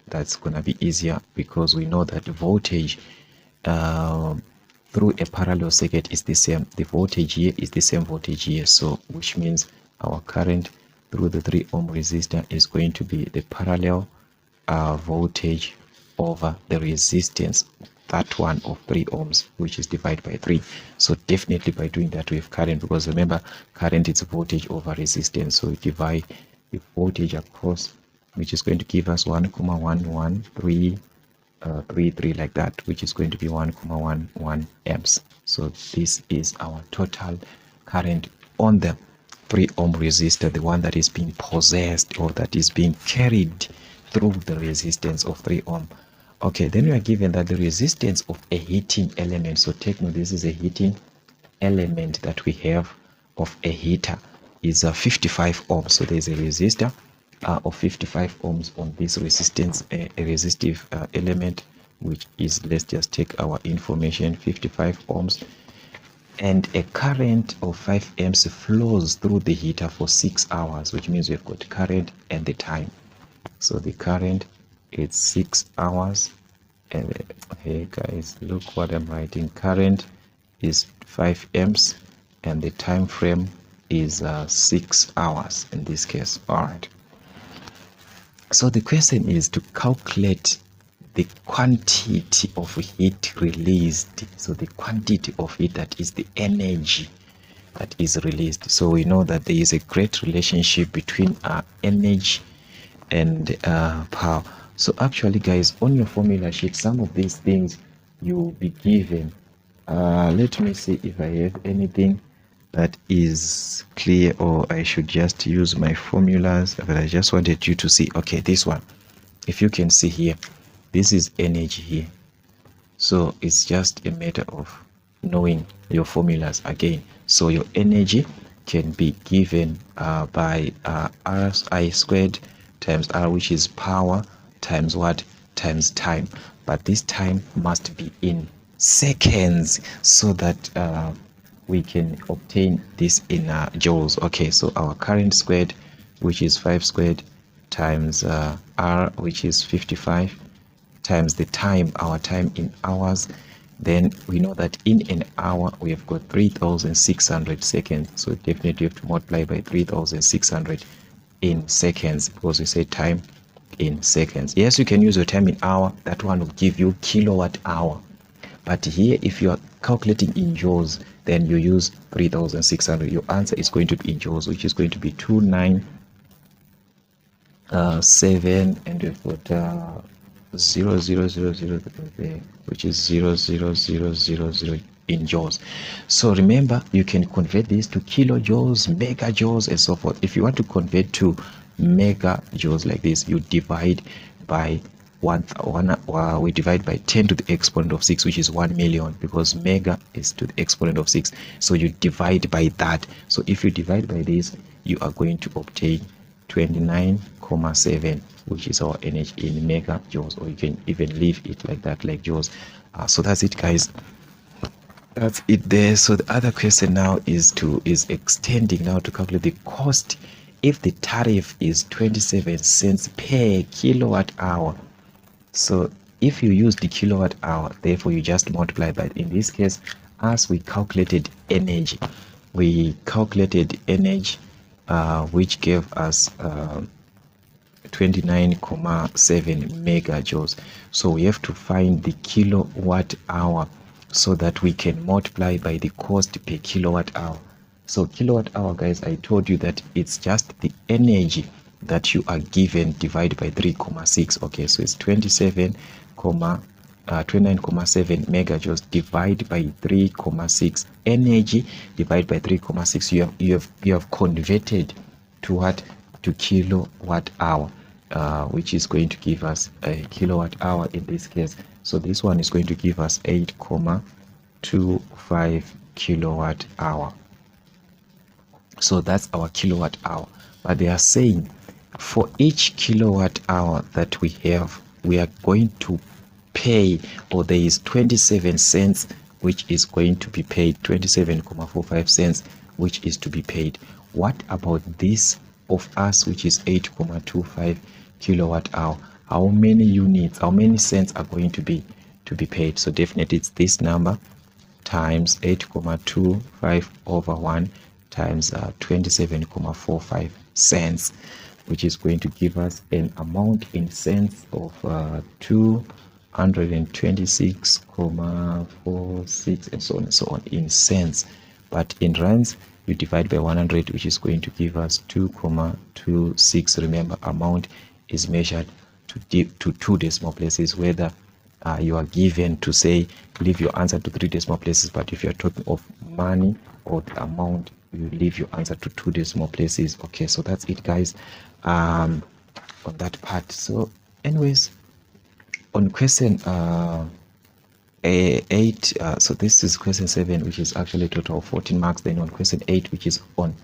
that's gonna be easier, because we know that the voltage through a parallel circuit is the same. The voltage here is the same voltage here, so which means our current through the 3 ohm resistor is going to be the parallel voltage over the resistance, that one of 3 ohms, which is divided by 3. So definitely by doing that we have current, because remember current is voltage over resistance. So we divide the voltage across, which is going to give us 1,11333 like that, which is going to be 1,11 amps. So this is our total current on the 3 ohm resistor, the one that is being possessed or that is being carried through the resistance of 3 ohm. Okay, then we are given that the resistance of a heating element, so take note, this is a heating element that we have of a heater, is 55 ohms. So there is a resistor of 55 ohms on this resistance, a resistive element, which is, let's just take our information, 55 ohms, and a current of 5 amps flows through the heater for 6 hours, which means we've got current and the time. So the current is 6 hours, and hey guys, look what I'm writing. Current is 5 amps and the time frame is 6 hours in this case. All right, so the question is to calculate the quantity of heat released. So the quantity of heat, that is the energy that is released. So we know that there is a great relationship between energy and power. So actually guys, on your formula sheet, some of these things you'll be given. Let me see if I have anything that is clear, or I should just use my formulas. But I just wanted you to see, okay, this one, if you can see here, this is energy here. So it's just a matter of knowing your formulas again. So your energy can be given by RI squared times R, which is power, times what? Times time. But this time must be in seconds, so that we can obtain this in joules. Okay, so our current squared, which is 5 squared, times R, which is 55, times the time, our time in hours. Then we know that in an hour we have got 3,600 seconds. So definitely you have to multiply by 3,600 in seconds, because we say time in seconds. Yes, you can use your time in hour, that one will give you kilowatt hour. But here, if you are calculating in joules, then you use 3,600. Your answer is going to be in joules, which is going to be 297, and we've got 0,000 there, which is 0,0000 in joules. So remember, you can convert this to kilojoules, megajoules, and so forth. If you want to convert to megajoules like this, you divide by we divide by 10 to the exponent of 6, which is 1 million, because mega is to the exponent of 6. So you divide by that. So if you divide by this, you are going to obtain 29,7, which is our energy in megajoules, or you can even leave it like that, like joules. So that's it, guys. That's it there. So the other question now is extending now to calculate the cost if the tariff is 27 cents per kilowatt hour. So if you use the kilowatt hour, therefore you just multiply by, in this case, as we calculated energy, which gave us 29,7 megajoules. So we have to find the kilowatt hour, so that we can multiply by the cost per kilowatt hour. So kilowatt hour, guys, I told you that it's just the energy that you are given divided by 3,6. Okay, so it's 29,7 megajoules divided by 3,6. Energy divided by 3,6. You have converted to what? To kilowatt hour, which is going to give us a kilowatt hour in this case. So this one is going to give us 8,25 kilowatt hour. So that's our kilowatt hour. But they are saying for each kilowatt hour that we have, we are going to pay, or there is 27 cents which is going to be paid, 27.45 cents which is to be paid. What about this of us, which is 8.25 kilowatt hour? How many units, how many cents are going to be paid? So definitely it's this number times 8.25 over 1 times 27.45 cents, which is going to give us an amount in cents of 2 126,46 and so on and so on in cents, but in rands you divide by 100, which is going to give us 2,26. Remember, amount is measured to 2 decimal places, whether you are given to say leave your answer to 3 decimal places, but if you are talking of money or the amount, you leave your answer to 2 decimal places. Okay, so that's it, guys, on that part. So anyways, on question 8, so this is question 7, which is actually a total of 14 marks. Then on question 8, which is on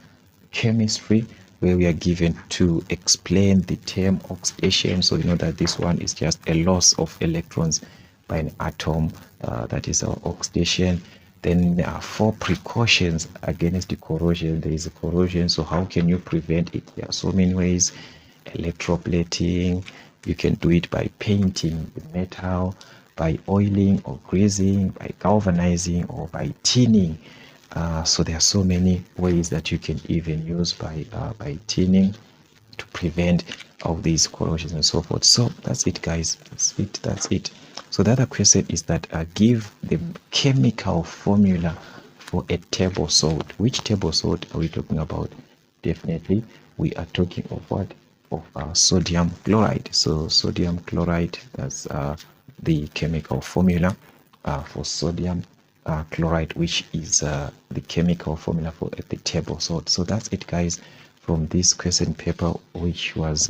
chemistry, where we are given to explain the term oxidation. So you know that this one is just a loss of electrons by an atom, that is our oxidation. Then 4 precautions against the corrosion. There is a corrosion, so how can you prevent it? There are so many ways. Electroplating, you can do it by painting the metal, by oiling or greasing, by galvanizing, or by tinning. So there are so many ways that you can even use by tinning to prevent all these corrosions and so forth. So that's it, guys. That's it. So the other question is that give the chemical formula for a table salt. Which table salt are we talking about? Definitely we are talking of what? Of sodium chloride. So sodium chloride, that's the chemical formula for sodium chloride, which is the chemical formula for the table salt. So that's it, guys, from this question paper, which was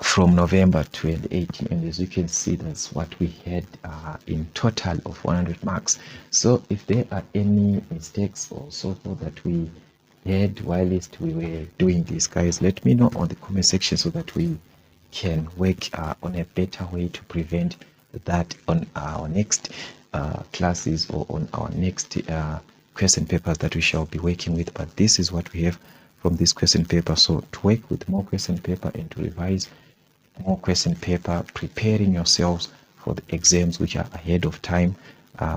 from November 2018, and as you can see, that's what we had in total of 100 marks. So if there are any mistakes or so forth that we had whilst we were doing this, guys, let me know on the comment section so that we can work on a better way to prevent that on our next classes or on our next question papers that we shall be working with. But this is what we have from this question paper. So to work with more question paper and to revise more question paper, preparing yourselves for the exams which are ahead of time.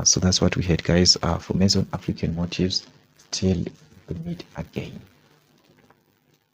So that's what we had, guys, for Mason African Motives. Till we meet again.